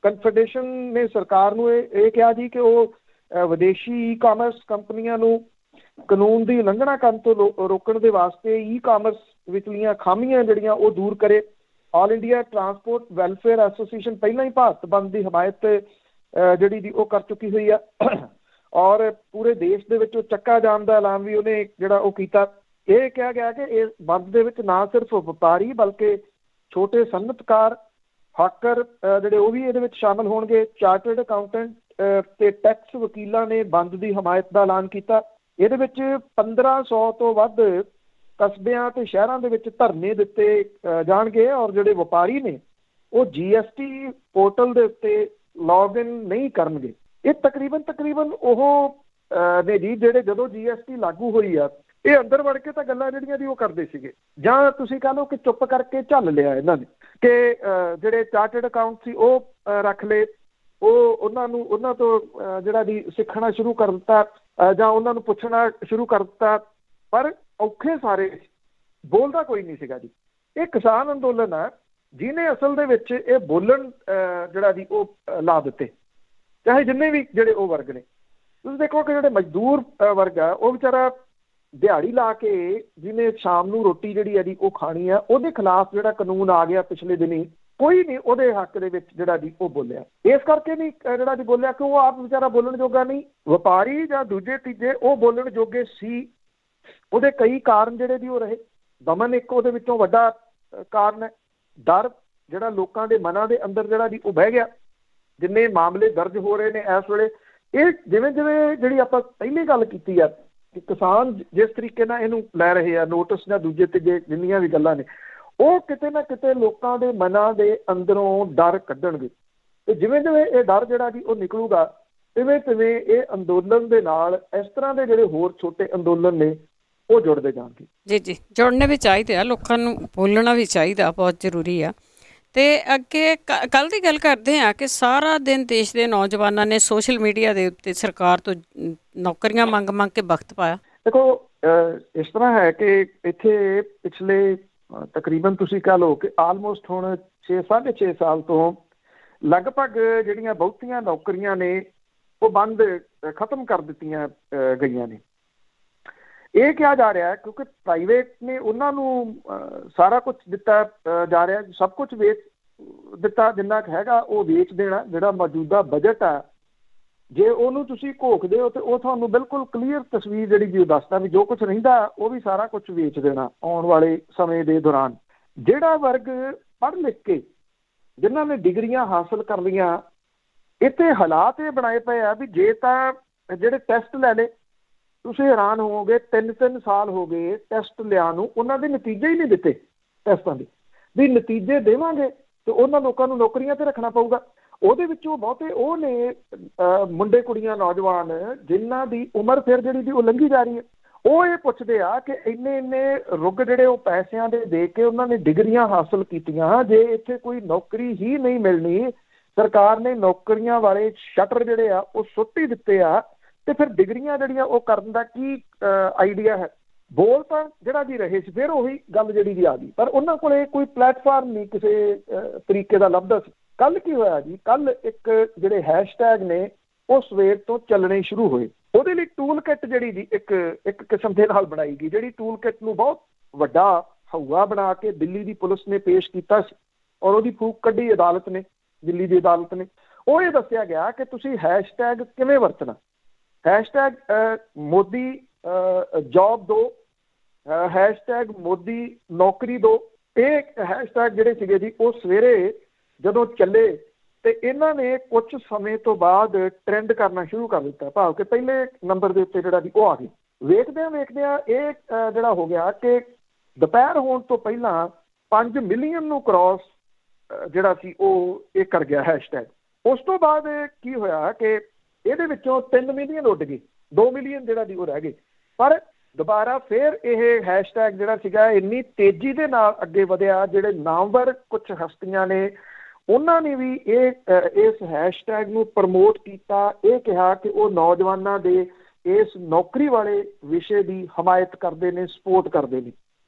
ਕਨਫੈਡਰੇਸ਼ਨ ਨੇ ਸਰਕਾਰ ਨੂੰ ਇਹ ਕਿਹਾ ਜੀ ਕਿ ਉਹ ਵਿਦੇਸ਼ੀ ਈ ਕਾਮਰਸ ਕੰਪਨੀਆਂ ਨੂੰ ਕਾਨੂੰਨ ਦੀ ਉਲੰਘਣਾ ਕਰਨ ਤੋਂ ਰੋਕਣ ਦੇ ਵਾਸਤੇ ਈ ਕਾਮਰਸ ਵਿਚਲੀਆਂ ਖਾਮੀਆਂ ਜਿਹੜੀਆਂ ਉਹ ਦੂਰ ਕਰੇ। All India transport welfare association ਪਹਿਲਾਂ ਹੀ ਭਾਰਤ ਬੰਦ ਦੀ ਹਮਾਇਤ ਜਿਹੜੀ ਦੀ ਉਹ ਕਰ ਚੁੱਕੀ ਹੋਈ ਆ ਔਰ ਪੂਰੇ ਦੇਸ਼ ਦੇ ਵਿੱਚ ਉਹ ਚੱਕਾ ਜਾਮ ਦਾ ਐਲਾਨ ਵੀ ਉਹਨੇ ਜਿਹੜਾ ਉਹ ਕੀਤਾ। ਇਹ ਕਿਹਾ ਗਿਆ ਕਿ ਇਸ ਬੰਦ ਦੇ ਵਿੱਚ ਨਾ ਸਿਰਫ ਵਪਾਰੀ ਬਲਕਿ ਛੋਟੇ ਸਨਅਤਕਾਰ ਹਾਕਰ ਜਿਹੜੇ ਉਹ ਵੀ ਇਹਦੇ ਵਿੱਚ ਸ਼ਾਮਲ ਹੋਣਗੇ। ਚਾਰਟਰਡ ਅਕਾਊਂਟੈਂਟ ਤੇ ਟੈਕਸ ਵਕੀਲਾਂ ਨੇ ਬੰਦ ਦੀ ਹਮਾਇਤ ਦਾ ਐਲਾਨ ਕੀਤਾ। ਇਹਦੇ ਵਿੱਚ 1500 ਤੋਂ ਵੱਧ ਕਸਬਿਆਂ ਤੇ ਸ਼ਹਿਰਾਂ ਦੇ ਵਿੱਚ ਧਰਨੇ ਦਿੱਤੇ ਜਾਣਗੇ ਔਰ ਜਿਹੜੇ ਵਪਾਰੀ ਨੇ ਉਹ GST ਪੋਰਟਲ ਦੇ ਉੱਤੇ ਲੌਗਇਨ ਨਹੀਂ ਕਰਨਗੇ। ਇਹ ਤਕਰੀਬਨ ਉਹ ਨੇ ਜੀ ਜਿਹੜੇ ਜਦੋਂ GST ਲਾਗੂ ਹੋਈ ਆ ਇਹ ਅੰਦਰ ਵੜ ਕੇ ਤਾਂ ਗੱਲਾਂ ਜਿਹੜੀਆਂ ਦੀ ਉਹ ਕਰਦੇ ਸੀਗੇ ਜਾਂ ਤੁਸੀਂ ਕਹ ਲਓ ਕਿ ਚੁੱਪ ਕਰਕੇ ਝੱਲ ਲਿਆ ਇਹਨਾਂ ਨੇ ਕਿ ਜਿਹੜੇ ਚਾਰਟਰਡ ਅਕਾਊਂਟ ਸੀ ਉਹ ਰੱਖ ਲਏ, ਉਹ ਉਹਨਾਂ ਤੋਂ ਜਿਹੜਾ ਦੀ ਸਿੱਖਣਾ ਸ਼ੁਰੂ ਕਰ ਦਿੱਤਾ ਜਾਂ ਉਹਨਾਂ ਨੂੰ ਪੁੱਛਣਾ ਸ਼ੁਰੂ ਕਰ ਦਿੱਤਾ। ਪਰ ਔਖੇ ਸਾਰੇ ਬੋਲਦਾ ਕੋਈ ਨਹੀਂ ਸੀਗਾ ਜੀ। ਇਹ ਕਿਸਾਨ ਅੰਦੋਲਨ ਆ ਜਿਹਨੇ ਅਸਲ ਦੇ ਵਿੱਚ ਇਹ ਬੋਲਣ ਜਿਹੜਾ ਦੀ ਉਹ ਲਾ ਦਿੱਤੇ, ਚਾਹੇ ਜਿੰਨੇ ਵੀ ਜਿਹੜੇ ਉਹ ਵਰਗ ਨੇ। ਤੁਸੀਂ ਦੇਖੋ ਕਿ ਜਿਹੜੇ ਮਜ਼ਦੂਰ ਵਰਗ ਆ ਉਹ ਵਿਚਾਰਾ ਦਿਹਾੜੀ ਲਾ ਕੇ ਜਿਹਨੇ ਸ਼ਾਮ ਨੂੰ ਰੋਟੀ ਜਿਹੜੀ ਇਹਦੀ ਉਹ ਖਾਣੀ ਆ ਉਹਦੇ ਖਿਲਾਫ ਜਿਹੜਾ ਕਾਨੂੰਨ ਆ ਗਿਆ ਪਿਛਲੇ ਦਿਨੀ, ਕੋਈ ਨਹੀਂ ਉਹਦੇ ਹੱਕ ਦੇ ਵਿੱਚ ਜਿਹੜਾ ਦੀ ਉਹ ਬੋਲਿਆ। ਇਸ ਕਰਕੇ ਨਹੀਂ ਜਿਹੜਾ ਦੀ ਬੋਲਿਆ ਕਿ ਉਹ ਆਪ ਵਿਚਾਰਾ ਬੋਲਣ ਜੋਗਾ ਨਹੀਂ, ਵਪਾਰੀ ਜਾਂ ਦੂਜੇ ਤੀਜੇ ਉਹ ਬੋਲਣ ਜੋਗੇ ਸੀ। ਉਹਦੇ ਕਈ ਕਾਰਨ ਜਿਹੜੇ ਦੀ ਉਹ ਰਹੇ। ਦਮਨ ਇੱਕ ਉਹਦੇ ਵਿੱਚੋਂ ਵੱਡਾ ਕਾਰਨ ਹੈ। ਡਰ ਜਿਹੜਾ ਲੋਕਾਂ ਦੇ ਮਨਾਂ ਦੇ ਅੰਦਰ ਜਿਹੜਾ ਦੀ ਉਹ ਬਹਿ ਗਿਆ। ਜਿੰਨੇ ਮਾਮਲੇ ਦਰਜ ਹੋ ਰਹੇ ਨੇ ਇਸ ਵੇਲੇ, ਇਹ ਜਿਵੇਂ ਜਿਹੜੀ ਆਪਾਂ ਪਹਿਲੀ ਗੱਲ ਕੀਤੀ ਆ ਕਿ ਕਿਸਾਨ ਜਿਸ ਤਰੀਕੇ ਨਾਲ ਇਹਨੂੰ ਲੈ ਰਹੇ ਆ ਨੋਟਿਸ ਜਾਂ ਦੂਜੇ ਤੀਜੇ ਜਿੰਨੀਆਂ ਵੀ ਗੱਲਾਂ ਨੇ, ਉਹ ਕਿਤੇ ਨਾ ਕਿਤੇ ਲੋਕਾਂ ਦੇ ਮਨਾਂ ਦੇ ਅੰਦਰੋਂ ਡਰ ਕੱਢਣਗੇ। ਤੇ ਜਿਵੇਂ ਇਹ ਡਰ ਜਿਹੜਾ ਜੀ ਉਹ ਨਿਕਲੂਗਾ ਤਿਵੇਂ ਇਹ ਅੰਦੋਲਨ ਦੇ ਨਾਲ ਇਸ ਤਰ੍ਹਾਂ ਦੇ ਜਿਹੜੇ ਹੋਰ ਛੋਟੇ ਅੰਦੋਲਨ ਨੇ ਉਹ ਜੁੜਦੇ ਜਾਣਗੇ। ਜੀ ਜੁੜਨੇ ਵੀ ਚਾਹੀਦੇ ਆ, ਲੋਕਾਂ ਨੂੰ ਬੋਲਣਾ ਵੀ ਚਾਹੀਦਾ, ਬਹੁਤ ਜ਼ਰੂਰੀ ਆ। ਤੇ ਅੱਗੇ ਕੱਲ੍ਹ ਦੀ ਗੱਲ ਕਰਦੇ ਹਾਂ ਕਿ ਸਾਰਾ ਦਿਨ ਦੇਸ਼ ਦੇ ਨੌਜਵਾਨਾਂ ਨੇ ਸੋਸ਼ਲ ਮੀਡੀਆ ਦੇ ਉੱਤੇ ਸਰਕਾਰ ਤੋਂ ਨੌਕਰੀਆਂ ਮੰਗ ਕੇ ਵਕਤ ਪਾਇਆ। ਦੇਖੋ ਇਸ ਤਰ੍ਹਾਂ ਹੈ ਕਿ ਇੱਥੇ ਪਿਛਲੇ ਤਕਰੀਬਨ ਤੁਸੀਂ ਕਹਿ ਲਓ ਕਿ ਆਲਮੋਸਟ ਹੁਣ 6.5 ਸਾਲ ਤੋਂ ਲਗਭਗ ਜਿਹੜੀਆਂ ਬਹੁਤੀਆਂ ਨੌਕਰੀਆਂ ਨੇ ਉਹ ਬੰਦ ਖਤਮ ਕਰ ਦਿੱਤੀਆਂ ਗਈਆਂ ਨੇ। ਇਹ ਕਿਹਾ ਜਾ ਰਿਹਾ ਕਿਉਂਕਿ ਪ੍ਰਾਈਵੇਟ ਨੇ ਉਹਨਾਂ ਨੂੰ ਸਾਰਾ ਕੁਝ ਦਿੱਤਾ ਜਾ ਰਿਹਾ, ਸਭ ਕੁਝ ਵੇਚ ਦਿੱਤਾ ਜਿੰਨਾ ਕੁ ਹੈਗਾ ਉਹ ਵੇਚ ਦੇਣਾ। ਜਿਹੜਾ ਮੌਜੂਦਾ ਬਜਟ ਆ ਜੇ ਉਹਨੂੰ ਤੁਸੀਂ ਘੋਖਦੇ ਹੋ ਤੇ ਉਹ ਤੁਹਾਨੂੰ ਬਿਲਕੁਲ ਕਲੀਅਰ ਤਸਵੀਰ ਜਿਹੜੀ ਜੀ ਉਹ ਦੱਸਦਾ ਵੀ ਜੋ ਕੁਝ ਰਹਿੰਦਾ ਉਹ ਵੀ ਸਾਰਾ ਕੁਝ ਵੇਚ ਦੇਣਾ ਆਉਣ ਵਾਲੇ ਸਮੇਂ ਦੇ ਦੌਰਾਨ। ਜਿਹੜਾ ਵਰਗ ਪੜ੍ਹ ਲਿਖ ਕੇ ਜਿਨ੍ਹਾਂ ਨੇ ਡਿਗਰੀਆਂ ਹਾਸਲ ਕਰ ਲਈਆਂ, ਇੱਥੇ ਹਾਲਾਤ ਇਹ ਬਣਾਏ ਪਏ ਆ ਵੀ ਜੇ ਤਾਂ ਜਿਹੜੇ ਟੈਸਟ ਲੈ ਲਏ ਤੁਸੀਂ ਹੈਰਾਨ ਹੋਵੋਗੇ 3 ਸਾਲ ਹੋ ਗਏ ਟੈਸਟ ਲਿਆ ਨੂੰ, ਉਹਨਾਂ ਦੇ ਨਤੀਜੇ ਹੀ ਨਹੀਂ ਦਿੱਤੇ ਟੈਸਟਾਂ ਦੇ। ਵੀ ਨਤੀਜੇ ਦੇਵਾਂਗੇ ਤੇ ਉਹਨਾਂ ਲੋਕਾਂ ਨੂੰ ਨੌਕਰੀਆਂ ਤੇ ਰੱਖਣਾ ਪਊਗਾ। ਉਹਦੇ ਵਿੱਚੋਂ ਬਹੁਤੇ ਉਹ ਨੇ ਮੁੰਡੇ ਕੁੜੀਆਂ ਨੌਜਵਾਨ ਜਿਨ੍ਹਾਂ ਦੀ ਉਮਰ ਫਿਰ ਜਿਹੜੀ ਦੀ ਉਹ ਲੰਘੀ ਜਾ ਰਹੀ ਹੈ। ਉਹ ਇਹ ਪੁੱਛਦੇ ਆ ਕਿ ਇੰਨੇ ਰੁੱਗ ਜਿਹੜੇ ਉਹ ਪੈਸਿਆਂ ਦੇ ਕੇ ਉਹਨਾਂ ਨੇ ਡਿਗਰੀਆਂ ਹਾਸਲ ਕੀਤੀਆਂ, ਜੇ ਇੱਥੇ ਕੋਈ ਨੌਕਰੀ ਹੀ ਨਹੀਂ ਮਿਲਣੀ, ਸਰਕਾਰ ਨੇ ਨੌਕਰੀਆਂ ਵਾਲੇ ਸ਼ਟਰ ਜਿਹੜੇ ਆ ਉਹ ਸੁੱਟ ਹੀ ਦਿੱਤੇ ਆ, ਤੇ ਫਿਰ ਡਿਗਰੀਆਂ ਜਿਹੜੀਆਂ ਉਹ ਕਰਨ ਦਾ ਕੀ ਆਈਡੀਆ ਹੈ। ਬੋਲ ਤਾਂ ਜਿਹੜਾ ਜੀ ਰਹੇ ਸੀ, ਫਿਰ ਉਹੀ ਗੱਲ ਜਿਹੜੀ ਦੀ ਆ ਗਈ, ਪਰ ਉਹਨਾਂ ਕੋਲੇ ਕੋਈ ਪਲੇਟਫਾਰਮ ਨਹੀਂ ਕਿਸੇ ਤਰੀਕੇ ਦਾ ਲੱਭਦਾ ਸੀ। ਕੱਲ ਕੀ ਹੋਇਆ ਜੀ, ਕੱਲ ਇੱਕ ਜਿਹੜੇ ਹੈਸ਼ਟੈਗ ਨੇ ਉਹ ਸਵੇਰ ਤੋਂ ਚੱਲਣੇ ਸ਼ੁਰੂ ਹੋਏ। ਉਹਦੇ ਲਈ ਟੂਲ ਕਿੱਟ ਜਿਹੜੀ ਦੀ ਇੱਕ ਕਿਸਮ ਦੇ ਨਾਲ ਬਣਾਈ ਗਈ, ਜਿਹੜੀ ਟੂਲ ਕਿੱਟ ਨੂੰ ਬਹੁਤ ਵੱਡਾ ਹਊਆ ਬਣਾ ਕੇ ਦਿੱਲੀ ਦੀ ਪੁਲਿਸ ਨੇ ਪੇਸ਼ ਕੀਤਾ ਸੀ ਔਰ ਉਹਦੀ ਫੂਕ ਕੱਢੀ ਅਦਾਲਤ ਨੇ, ਦਿੱਲੀ ਦੀ ਅਦਾਲਤ ਨੇ। ਉਹ ਇਹ ਦੱਸਿਆ ਗਿਆ ਕਿ ਤੁਸੀਂ ਹੈਸ਼ਟੈਗ ਕਿਵੇਂ ਵਰਤਣਾ। ਹੈਸ਼ਟੈਗ ਮੋਦੀ ਜੌਬ ਦੋ, ਹੈਸ਼ਟੈਗ ਮੋਦੀ ਨੌਕਰੀ ਦੋ, ਇਹ ਹੈਸ਼ਟੈਗ ਜਿਹੜੇ ਸੀਗੇ ਜੀ ਉਹ ਸਵੇਰੇ ਜਦੋਂ ਚੱਲੇ ਤੇ ਇਹਨਾਂ ਨੇ ਕੁਝ ਸਮੇਂ ਤੋਂ ਬਾਅਦ ਟ੍ਰੈਂਡ ਕਰਨਾ ਸ਼ੁਰੂ ਕਰ ਦਿੱਤਾ, ਭਾਵ ਕਿ ਪਹਿਲੇ ਨੰਬਰ ਦੇ ਉੱਤੇ ਜਿਹੜਾ ਜੀ ਉਹ ਆ ਗਈ। ਵੇਖਦਿਆਂ ਇਹ ਜਿਹੜਾ ਹੋ ਗਿਆ ਕਿ ਦੁਪਹਿਰ ਹੋਣ ਤੋਂ ਪਹਿਲਾਂ 5 ਮਿਲੀਅਨ ਨੂੰ ਕ੍ਰੋਸ ਜਿਹੜਾ ਸੀ ਉਹ ਇਹ ਕਰ ਗਿਆ ਹੈਸ਼ਟੈਗ। ਉਸ ਤੋਂ ਬਾਅਦ ਕੀ ਹੋਇਆ ਕਿ ਇਹਦੇ ਵਿੱਚੋਂ 3 ਮਿਲੀਅਨ ਉੱਡ ਗਏ, 2 ਮਿਲੀਅਨ ਜਿਹੜਾ ਦੀ ਉਹ ਰਹਿ ਗਏ। ਪਰ ਦੁਬਾਰਾ ਫਿਰ ਇਹ ਹੈਸ਼ਟੈਗ ਜਿਹੜਾ ਸੀਗਾ ਇੰਨੀ ਤੇਜ਼ੀ ਦੇ ਨਾਲ ਅੱਗੇ ਵਧਿਆ, ਜਿਹੜੇ ਨਾਮਵਰ ਕੁਝ ਹਸਤੀਆਂ ਨੇ ਉਹਨਾਂ ਨੇ ਵੀ ਇਸ ਹੈਸ਼ਟੈਗ ਨੂੰ ਪ੍ਰਮੋਟ ਕੀਤਾ। ਇਹ ਕਿਹਾ ਕਿ ਉਹ ਨੌਜਵਾਨਾਂ ਦੇ ਇਸ ਨੌਕਰੀ ਵਾਲੇ ਵਿਸ਼ੇ ਦੀ ਹਮਾਇਤ ਕਰਦੇ ਨੇ, ਸਪੋਰਟ ਕਰਦੇ ਨੇ।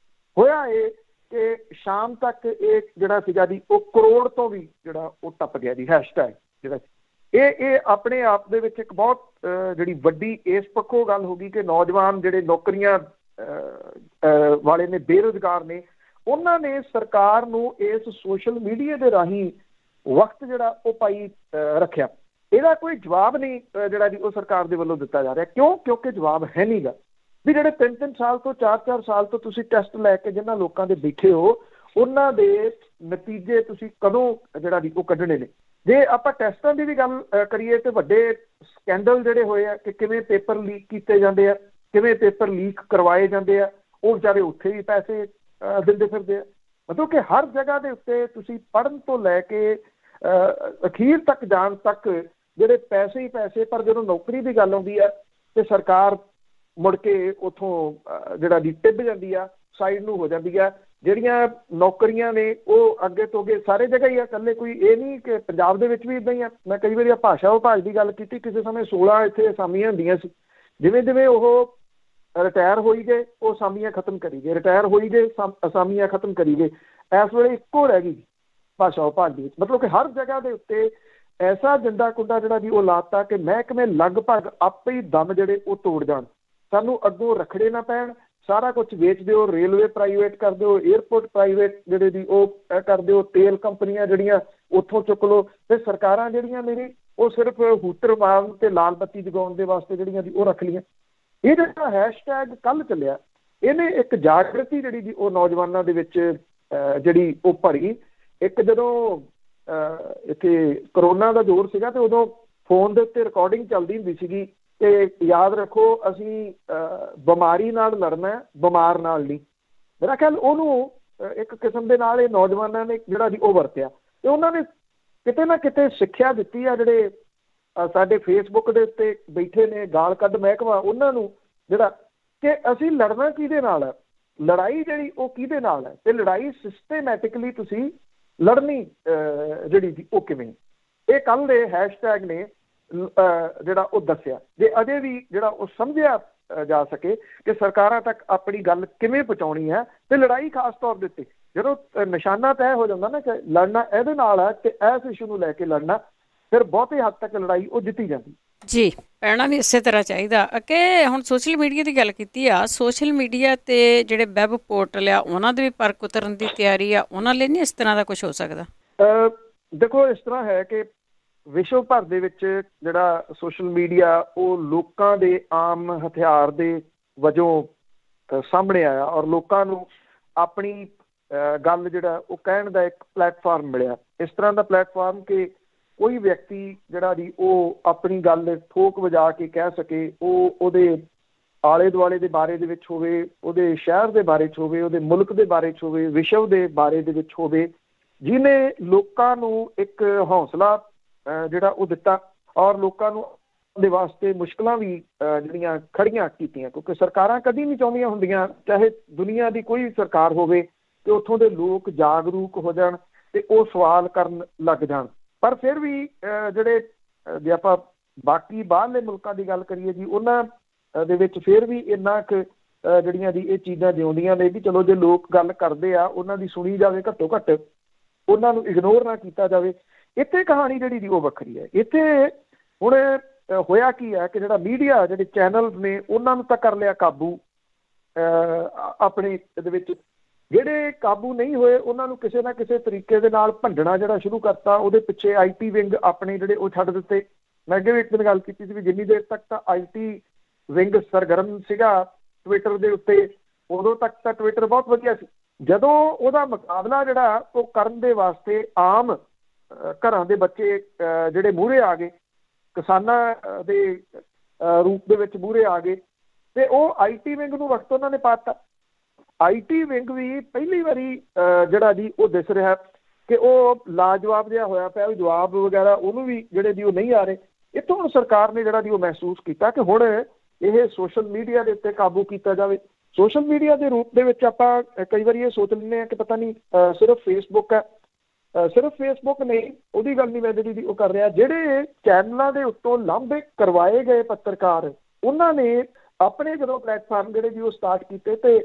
ਹੋਇਆ ਇਹ ਕਿ ਸ਼ਾਮ ਤੱਕ ਇਹ ਜਿਹੜਾ ਸੀਗਾ ਜੀ ਉਹ ਕਰੋੜ ਤੋਂ ਵੀ ਜਿਹੜਾ ਉਹ ਟੱਪ ਗਿਆ ਜੀ ਹੈਸ਼ਟੈਗ ਜਿਹੜਾ। ਇਹ ਆਪਣੇ ਆਪ ਦੇ ਵਿੱਚ ਇੱਕ ਬਹੁਤ ਜਿਹੜੀ ਵੱਡੀ ਇਸ ਪੱਖੋਂ ਗੱਲ ਹੋ ਗਈ ਕਿ ਨੌਜਵਾਨ ਜਿਹੜੇ ਨੌਕਰੀਆਂ ਵਾਲੇ ਨੇ, ਬੇਰੁਜ਼ਗਾਰ ਨੇ, ਉਹਨਾਂ ਨੇ ਸਰਕਾਰ ਨੂੰ ਇਸ ਸੋਸ਼ਲ ਮੀਡੀਆ ਦੇ ਰਾਹੀਂ ਵਕਤ ਜਿਹੜਾ ਉਹ ਪਾਈ ਰੱਖਿਆ। ਇਹਦਾ ਕੋਈ ਜਵਾਬ ਨਹੀਂ ਜਿਹੜਾ ਜੀ ਉਹ ਸਰਕਾਰ ਦੇ ਵੱਲੋਂ ਦਿੱਤਾ ਜਾ ਰਿਹਾ। ਕਿਉਂਕਿ ਜਵਾਬ ਹੈ ਨਹੀਂ ਗਾ ਵੀ ਜਿਹੜੇ 3-3 ਸਾਲ ਤੋਂ 4-4 ਸਾਲ ਤੋਂ ਤੁਸੀਂ ਟੈਸਟ ਲੈ ਕੇ ਜਿਹਨਾਂ ਲੋਕਾਂ ਦੇ ਬੈਠੇ ਹੋ, ਉਹਨਾਂ ਦੇ ਨਤੀਜੇ ਤੁਸੀਂ ਕਦੋਂ ਜਿਹੜਾ ਜੀ ਉਹ ਕੱਢਣੇ ਨੇ। ਜੇ ਆਪਾਂ ਟੈਸਟਾਂ ਦੀ ਵੀ ਗੱਲ ਕਰੀਏ ਤੇ ਵੱਡੇ ਸਕੈਂਡਲ ਜਿਹੜੇ ਹੋਏ ਆ ਕਿ ਕਿਵੇਂ ਪੇਪਰ ਲੀਕ ਕੀਤੇ ਜਾਂਦੇ ਆ, ਕਿਵੇਂ ਪੇਪਰ ਲੀਕ ਕਰਵਾਏ ਜਾਂਦੇ ਆ, ਉਹ ਵਿਚਾਰੇ ਉੱਥੇ ਵੀ ਪੈਸੇ ਦਿੰਦੇ ਫਿਰਦੇ ਆ। ਮਤਲਬ ਕਿ ਹਰ ਜਗ੍ਹਾ ਦੇ ਉੱਤੇ ਤੁਸੀਂ ਪੜ੍ਹਨ ਤੋਂ ਲੈ ਕੇ ਅਖੀਰ ਤੱਕ ਜਾਣ ਤੱਕ ਜਿਹੜੇ ਪੈਸੇ ਹੀ ਪੈਸੇ। ਪਰ ਜਦੋਂ ਨੌਕਰੀ ਦੀ ਗੱਲ ਆਉਂਦੀ ਆ ਤੇ ਸਰਕਾਰ ਮੁੜ ਕੇ ਉੱਥੋਂ ਜਿਹੜਾ ਦੀ ਟਿੱਬ ਜਾਂਦੀ ਆ, ਸਾਈਡ ਨੂੰ ਹੋ ਜਾਂਦੀ ਆ। ਜਿਹੜੀਆਂ ਨੌਕਰੀਆਂ ਨੇ ਉਹ ਅੱਗੇ ਤੋਂ ਅੱਗੇ ਸਾਰੇ ਜਗ੍ਹਾ ਹੀ ਆ, ਇਕੱਲੇ ਕੋਈ ਇਹ ਨਹੀਂ ਕਿ ਪੰਜਾਬ ਦੇ ਵਿੱਚ ਵੀ ਇੱਦਾਂ ਹੀ ਆ। ਮੈਂ ਕਈ ਵਾਰੀ ਭਾਸ਼ਾ ਵਿਭਾਗ ਦੀ ਗੱਲ ਕੀਤੀ, ਕਿਸੇ ਸਮੇਂ 16 ਇੱਥੇ ਅਸਾਮੀਆਂ ਹੁੰਦੀਆਂ ਸੀ। ਜਿਵੇਂ ਜਿਵੇਂ ਉਹ ਰਿਟਾਇਰ ਹੋਈ ਗਏ ਉਹ ਅਸਾਮੀਆਂ ਖਤਮ ਕਰੀ ਗਏ, ਰਿਟਾਇਰ ਹੋਈ ਗਏ ਅਸਾਮੀਆਂ ਖਤਮ ਕਰੀ ਗਏ। ਇਸ ਵੇਲੇ ਇੱਕੋ ਰਹਿ ਗਈ ਭਾਸ਼ਾ ਵਿਭਾਗ ਦੇ ਵਿੱਚ। ਮਤਲਬ ਕਿ ਹਰ ਜਗ੍ਹਾ ਦੇ ਉੱਤੇ ਐਸਾ ਜੰਦਾ ਕੁੰਡਾ ਜਿਹੜਾ ਜੀ ਉਹ ਲਾਤਾ ਕਿ ਮਹਿਕਮੇ ਲਗਭਗ ਆਪੇ ਹੀ ਦਮ ਜਿਹੜੇ ਉਹ ਤੋੜ ਜਾਣ, ਸਾਨੂੰ ਅੱਗੋਂ ਰੱਖੜੇ ਨਾ ਪੈਣ, ਸਾਰਾ ਕੁਝ ਵੇਚ ਦਿਓ, ਰੇਲਵੇ ਪ੍ਰਾਈਵੇਟ ਕਰ ਦਿਓ, ਏਅਰਪੋਰਟ ਪ੍ਰਾਈਵੇਟ ਜਿਹੜੇ ਦੀ ਉਹ ਕਰ ਦਿਓ, ਤੇਲ ਕੰਪਨੀਆਂ ਜਿਹੜੀਆਂ ਉੱਥੋਂ ਚੁੱਕ ਲਓ, ਤੇ ਸਰਕਾਰਾਂ ਜਿਹੜੀਆਂ ਮੇਰੀ ਉਹ ਸਿਰਫ ਹੂਟਰ ਮਾਰਨ ਤੇ ਲਾਲ ਬੱਤੀ ਜਗਾਉਣ ਦੇ ਵਾਸਤੇ ਜਿਹੜੀਆਂ ਦੀ ਉਹ ਰੱਖ ਲਈਆਂ। ਇਹ ਜਿਹੜਾ ਹੈਸ਼ਟੈਗ ਕੱਲ੍ਹ ਚੱਲਿਆ, ਇਹਨੇ ਇੱਕ ਜਾਗਰਤੀ ਜਿਹੜੀ ਜੀ ਉਹ ਨੌਜਵਾਨਾਂ ਦੇ ਵਿੱਚ ਜਿਹੜੀ ਉਹ ਭਰੀ। ਇੱਕ ਜਦੋਂ ਇੱਥੇ ਕਰੋਨਾ ਦਾ ਜ਼ੋਰ ਸੀਗਾ ਤੇ ਉਦੋਂ ਫੋਨ ਦੇ ਉੱਤੇ ਰਿਕਾਰਡਿੰਗ ਚੱਲਦੀ ਹੁੰਦੀ ਸੀਗੀ ਕਿ ਯਾਦ ਰੱਖੋ ਅਸੀਂ ਬਿਮਾਰੀ ਨਾਲ ਲੜਨਾ, ਬਿਮਾਰ ਨਾਲ ਨਹੀਂ। ਮੇਰਾ ਖਿਆਲ ਉਹਨੂੰ ਇੱਕ ਕਿਸਮ ਦੇ ਨਾਲ ਇਹ ਨੌਜਵਾਨਾਂ ਨੇ ਜਿਹੜਾ ਜੀ ਉਹ ਵਰਤਿਆ ਤੇ ਉਹਨਾਂ ਨੇ ਕਿਤੇ ਨਾ ਕਿਤੇ ਸਿੱਖਿਆ ਦਿੱਤੀ ਆ। ਜਿਹੜੇ ਸਾਡੇ ਫੇਸਬੁੱਕ ਦੇ ਉੱਤੇ ਬੈਠੇ ਨੇ ਗਾਲ ਕੱਢ ਮਹਿਕਮਾ, ਉਹਨਾਂ ਨੂੰ ਜਿਹੜਾ ਕਿ ਅਸੀਂ ਲੜਨਾ ਕਿਹਦੇ ਨਾਲ ਹੈ, ਲੜਾਈ ਜਿਹੜੀ ਉਹ ਕਿਹਦੇ ਨਾਲ ਹੈ, ਤੇ ਲੜਾਈ ਸਿਸਟੇਮੈਟਿਕਲੀ ਤੁਸੀਂ ਲੜਨੀ ਜਿਹੜੀ ਜੀ ਉਹ ਕਿਵੇਂ। ਇਹ ਕੱਲ੍ਹ ਦੇ ਹੈਸ਼ਟੈਗ ਨੇ ਜਿਹੜਾ ਉਹ ਦੱਸਿਆ। ਜੇ ਅਜੇ ਵੀ ਜਿਹੜਾ ਉਹ ਸਮਝਿਆ ਜਾ ਸਕੇ ਕਿ ਸਰਕਾਰਾਂ ਤੱਕ ਆਪਣੀ ਗੱਲ ਕਿਵੇਂ ਪਹੁੰਚਾਉਣੀ ਹੈ, ਤੇ ਲੜਾਈ ਖਾਸ ਤੌਰ ਦੇ ਉੱਤੇ ਜਦੋਂ ਨਿਸ਼ਾਨਾ ਤੈਅ ਹੋ ਜਾਂਦਾ ਨਾ ਕਿ ਲੜਨਾ ਇਹਦੇ ਨਾਲ ਹੈ ਤੇ ਇਸ ਇਸ਼ੂ ਨੂੰ ਲੈ ਕੇ ਲੜਨਾ, ਫਿਰ ਬਹੁਤੀ ਹੱਦ ਤੱਕ ਲੜਾਈ ਉਹ ਜਿੱਤੀ ਜਾਂਦੀ ਜੀ। ਪੈਣਾ ਵੀ ਇਸੇ ਤਰ੍ਹਾਂ ਚਾਹੀਦਾ ਕਿ ਹੁਣ ਸੋਸ਼ਲ ਮੀਡੀਆ ਦੀ ਗੱਲ ਕੀਤੀ ਆ, ਸੋਸ਼ਲ ਮੀਡੀਆ ਤੇ ਜਿਹੜੇ ਵੈਬ ਪੋਰਟਲ ਆ ਉਹਨਾਂ ਦੇ ਵੀ ਪਰਖ ਉਤਰਨ ਦੀ ਤਿਆਰੀ ਆ, ਉਹਨਾਂ ਲਈ ਨਹੀਂ ਇਸ ਤਰ੍ਹਾਂ ਦਾ ਕੁਝ ਹੋ ਸਕਦਾ? ਦੇਖੋ ਇਸ ਤਰ੍ਹਾਂ ਹੈ ਕਿ ਵਿਸ਼ਵ ਭਰ ਦੇ ਵਿੱਚ ਜਿਹੜਾ ਸੋਸ਼ਲ ਮੀਡੀਆ ਉਹ ਲੋਕਾਂ ਦੇ ਆਮ ਹਥਿਆਰ ਦੇ ਵਜੋਂ ਸਾਹਮਣੇ ਆਇਆ ਔਰ ਲੋਕਾਂ ਨੂੰ ਆਪਣੀ ਗੱਲ ਜਿਹੜਾ ਉਹ ਕਹਿਣ ਦਾ ਇੱਕ ਪਲੇਟਫਾਰਮ ਮਿਲਿਆ। ਇਸ ਤਰ੍ਹਾਂ ਦਾ ਪਲੇਟਫਾਰਮ ਕਿ ਕੋਈ ਵਿਅਕਤੀ ਜਿਹੜਾ ਜੀ ਉਹ ਆਪਣੀ ਗੱਲ ਠੋਕ ਵਜਾ ਕੇ ਕਹਿ ਸਕੇ, ਉਹ ਉਹਦੇ ਆਲੇ ਦੁਆਲੇ ਦੇ ਬਾਰੇ ਦੇ ਵਿੱਚ ਹੋਵੇ, ਉਹਦੇ ਸ਼ਹਿਰ ਦੇ ਬਾਰੇ 'ਚ ਹੋਵੇ, ਉਹਦੇ ਮੁਲਕ ਦੇ ਬਾਰੇ 'ਚ ਹੋਵੇ, ਵਿਸ਼ਵ ਦੇ ਬਾਰੇ ਦੇ ਵਿੱਚ ਹੋਵੇ, ਜਿਹਨੇ ਲੋਕਾਂ ਨੂੰ ਇੱਕ ਹੌਸਲਾ ਜਿਹੜਾ ਉਹ ਦਿੱਤਾ ਔਰ ਲੋਕਾਂ ਨੂੰ ਦੇ ਵਾਸਤੇ ਮੁਸ਼ਕਿਲਾਂ ਵੀ ਜਿਹੜੀਆਂ ਖੜੀਆਂ ਕੀਤੀਆਂ। ਕਿਉਂਕਿ ਸਰਕਾਰਾਂ ਕਦੀ ਨਹੀਂ ਚਾਹੁੰਦੀਆਂ ਹੁੰਦੀਆਂ, ਚਾਹੇ ਦੁਨੀਆ ਦੀ ਕੋਈ ਸਰਕਾਰ ਹੋਵੇ, ਕਿ ਉੱਥੋਂ ਦੇ ਲੋਕ ਜਾਗਰੂਕ ਹੋ ਜਾਣ ਤੇ ਉਹ ਸਵਾਲ ਕਰਨ ਲੱਗ ਜਾਣ। ਪਰ ਫਿਰ ਵੀ ਜਿਹੜੇ ਜੇ ਆਪਾਂ ਬਾਕੀ ਬਾਹਰਲੇ ਮੁਲਕਾਂ ਦੀ ਗੱਲ ਕਰੀਏ ਜੀ, ਉਹਨਾਂ ਦੇ ਵਿੱਚ ਫਿਰ ਵੀ ਇੰਨਾ ਕੁ ਜਿਹੜੀਆਂ ਦੀ ਇਹ ਚੀਜ਼ਾਂ ਜਿਉਂਦੀਆਂ ਨੇ ਕਿ ਚਲੋ ਜੇ ਲੋਕ ਗੱਲ ਕਰਦੇ ਆ ਉਹਨਾਂ ਦੀ ਸੁਣੀ ਜਾਵੇ, ਘੱਟੋ ਘੱਟ ਉਹਨਾਂ ਨੂੰ ਇਗਨੋਰ ਨਾ ਕੀਤਾ ਜਾਵੇ। ਇੱਥੇ ਕਹਾਣੀ ਜਿਹੜੀ ਦੀ ਉਹ ਵੱਖਰੀ ਹੈ। ਇੱਥੇ ਹੁਣ ਹੋਇਆ ਕੀ ਹੈ ਕਿ ਜਿਹੜਾ ਮੀਡੀਆ, ਜਿਹੜੇ ਚੈਨਲ ਨੇ, ਉਹਨਾਂ ਨੂੰ ਤਾਂ ਕਰ ਲਿਆ ਕਾਬੂ ਆਪਣੇ ਇਹਦੇ ਵਿੱਚ। ਜਿਹੜੇ ਕਾਬੂ ਨਹੀਂ ਹੋਏ ਉਹਨਾਂ ਨੂੰ ਕਿਸੇ ਨਾ ਕਿਸੇ ਤਰੀਕੇ ਦੇ ਨਾਲ ਭੰਡਣਾ ਜਿਹੜਾ ਸ਼ੁਰੂ ਕਰਤਾ। ਉਹਦੇ ਪਿੱਛੇ IT ਵਿੰਗ ਆਪਣੇ ਜਿਹੜੇ ਉਹ ਛੱਡ ਦਿੱਤੇ। ਮੈਂ ਅੱਗੇ ਵੀ ਇੱਕ ਦਿਨ ਗੱਲ ਕੀਤੀ ਸੀ ਵੀ ਜਿੰਨੀ ਦੇਰ ਤੱਕ ਤਾਂ IT ਵਿੰਗ ਸਰਗਰਮ ਸੀਗਾ ਟਵਿੱਟਰ ਦੇ ਉੱਤੇ, ਉਦੋਂ ਤੱਕ ਤਾਂ ਟਵਿੱਟਰ ਬਹੁਤ ਵਧੀਆ ਸੀ। ਜਦੋਂ ਉਹਦਾ ਮੁਕਾਬਲਾ ਜਿਹੜਾ ਉਹ ਕਰਨ ਦੇ ਵਾਸਤੇ ਆਮ ਘਰਾਂ ਦੇ ਬੱਚੇ ਜਿਹੜੇ ਮੂਹਰੇ ਆ ਗਏ, ਕਿਸਾਨਾਂ ਦੇ ਰੂਪ ਦੇ ਵਿੱਚ ਮੂਹਰੇ ਆ ਗਏ, ਤੇ ਉਹ IT ਵਿੰਗ ਨੂੰ ਵਕਤ ਉਹਨਾਂ ਨੇ ਪਾਤਾ। IT ਵਿੰਗ ਵੀ ਪਹਿਲੀ ਵਾਰੀ ਜਿਹੜਾ ਜੀ ਉਹ ਦਿਸ ਰਿਹਾ ਕਿ ਉਹ ਲਾਜਵਾਬ ਜਿਹਾ ਹੋਇਆ ਪਿਆ, ਵੀ ਜਵਾਬ ਵਗੈਰਾ ਉਹਨੂੰ ਵੀ ਜਿਹੜੇ ਜੀ ਉਹ ਨਹੀਂ ਆ ਰਹੇ। ਇੱਥੋਂ ਹੁਣ ਸਰਕਾਰ ਨੇ ਜਿਹੜਾ ਜੀ ਉਹ ਮਹਿਸੂਸ ਕੀਤਾ ਕਿ ਹੁਣ ਇਹ ਸੋਸ਼ਲ ਮੀਡੀਆ ਦੇ ਉੱਤੇ ਕਾਬੂ ਕੀਤਾ ਜਾਵੇ। ਸੋਸ਼ਲ ਮੀਡੀਆ ਦੇ ਰੂਪ ਦੇ ਵਿੱਚ ਆਪਾਂ ਕਈ ਵਾਰੀ ਇਹ ਸੋਚ ਲੈਂਦੇ ਹਾਂ ਕਿ ਪਤਾ ਨਹੀਂ ਸਿਰਫ ਫੇਸਬੁੱਕ ਹੈ, ਸਿਰਫ ਫੇਸਬੁੱਕ ਨਹੀਂ, ਉਹਦੀ ਗੱਲ ਨਹੀਂ ਮੈਂ ਜਿਹੜੀ ਉਹ ਕਰ ਰਿਹਾ। ਜਿਹੜੇ ਚੈਨਲਾਂ ਦੇ ਉੱਤੋਂ ਲਾਂਭੇ ਕਰਵਾਏ ਗਏ ਪੱਤਰਕਾਰ ਉਹਨਾਂ ਨੇ ਆਪਣੇ ਜਦੋਂ ਪਲੇਟਫਾਰਮ ਜਿਹੜੇ ਜੀ ਉਹ ਸਟਾਰਟ ਕੀਤੇ ਤੇ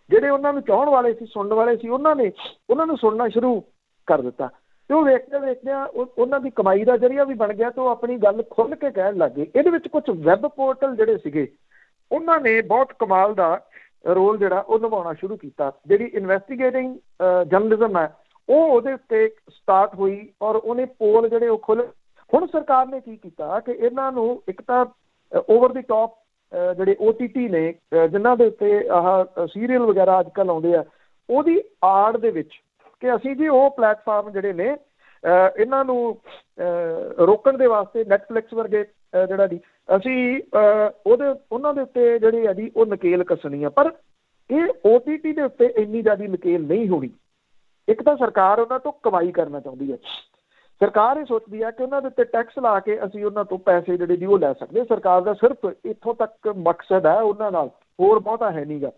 ਜਿਹੜੇ ਉਹਨਾਂ ਨੂੰ ਚਾਹਣ ਵਾਲੇ ਸੀ, ਸੁਣਨ ਵਾਲੇ ਸੀ, ਉਹਨਾਂ ਨੂੰ ਸੁਣਨਾ ਸ਼ੁਰੂ ਕਰ ਦਿੱਤਾ ਤੇ ਉਹ ਵੇਖਦਿਆਂ ਉਹਨਾਂ ਦੀ ਕਮਾਈ ਦਾ ਜ਼ਰੀਆ ਵੀ ਬਣ ਗਿਆ ਤੇ ਉਹ ਆਪਣੀ ਗੱਲ ਖੁੱਲ੍ਹ ਕੇ ਕਹਿਣ ਲੱਗ ਗਏ। ਇਹਦੇ ਵਿੱਚ ਕੁਝ ਵੈਬ ਪੋਰਟਲ ਜਿਹੜੇ ਸੀਗੇ ਉਹਨਾਂ ਨੇ ਬਹੁਤ ਕਮਾਲ ਦਾ ਰੋਲ ਜਿਹੜਾ ਉਹ ਨਿਭਾਉਣਾ ਸ਼ੁਰੂ ਕੀਤਾ। ਜਿਹੜੀ ਇਨਵੈਸਟੀਗੇਟਿੰਗ ਜਰਨਲਿਜ਼ਮ ਹੈ ਉਹ ਉਹਦੇ ਉੱਤੇ ਸਟਾਰਟ ਹੋਈ ਔਰ ਉਹਨੇ ਪੋਲ ਜਿਹੜੇ ਉਹ ਖੁੱਲ੍ਹ। ਹੁਣ ਸਰਕਾਰ ਨੇ ਕੀ ਕੀਤਾ ਕਿ ਇਹਨਾਂ ਨੂੰ ਇੱਕ ਤਾਂ ਓਵਰ ਦੀ ਟੋਪ ਜਿਹੜੇ OTT ਨੇ ਜਿਨ੍ਹਾਂ ਦੇ ਉੱਤੇ ਆਹ ਸੀਰੀਅਲ ਵਗੈਰਾ ਅੱਜ ਕੱਲ੍ਹ ਆਉਂਦੇ ਆ ਉਹਦੀ ਆੜ ਦੇ ਵਿੱਚ ਕਿ ਅਸੀਂ ਜੀ ਉਹ ਪਲੇਟਫਾਰਮ ਜਿਹੜੇ ਨੇ ਇਹਨਾਂ ਨੂੰ ਰੋਕਣ ਦੇ ਵਾਸਤੇ ਨੈਟਫਲਿਕਸ ਵਰਗੇ ਜਿਹੜਾ ਜੀ ਅਸੀਂ ਉਹਨਾਂ ਦੇ ਉੱਤੇ ਜਿਹੜੀ ਹੈ ਜੀ ਉਹ ਨਕੇਲ ਕੱਸਣੀ ਆ। ਪਰ ਇਹ OTT ਦੇ ਉੱਤੇ ਇੰਨੀ ਜ਼ਿਆਦਾ ਨਕੇਲ ਨਹੀਂ ਹੋਣੀ। ਇੱਕ ਤਾਂ ਸਰਕਾਰ ਉਹਨਾਂ ਤੋਂ ਕਮਾਈ ਕਰਨਾ ਚਾਹੁੰਦੀ ਹੈ। ਸਰਕਾਰ ਇਹ ਸੋਚਦੀ ਹੈ ਕਿ ਉਹਨਾਂ ਦੇ ਉੱਤੇ ਟੈਕਸ ਲਾ ਕੇ ਅਸੀਂ ਉਹਨਾਂ ਤੋਂ ਪੈਸੇ ਜਿਹੜੇ ਜੀ ਉਹ ਲੈ ਸਕਦੇ। ਸਰਕਾਰ ਦਾ ਸਿਰਫ ਇੱਥੋਂ ਤੱਕ ਮਕਸਦ ਹੈ ਉਹਨਾਂ ਨਾਲ, ਹੋਰ ਬਹੁਤਾ ਹੈ ਨਹੀਂ ਗਾ।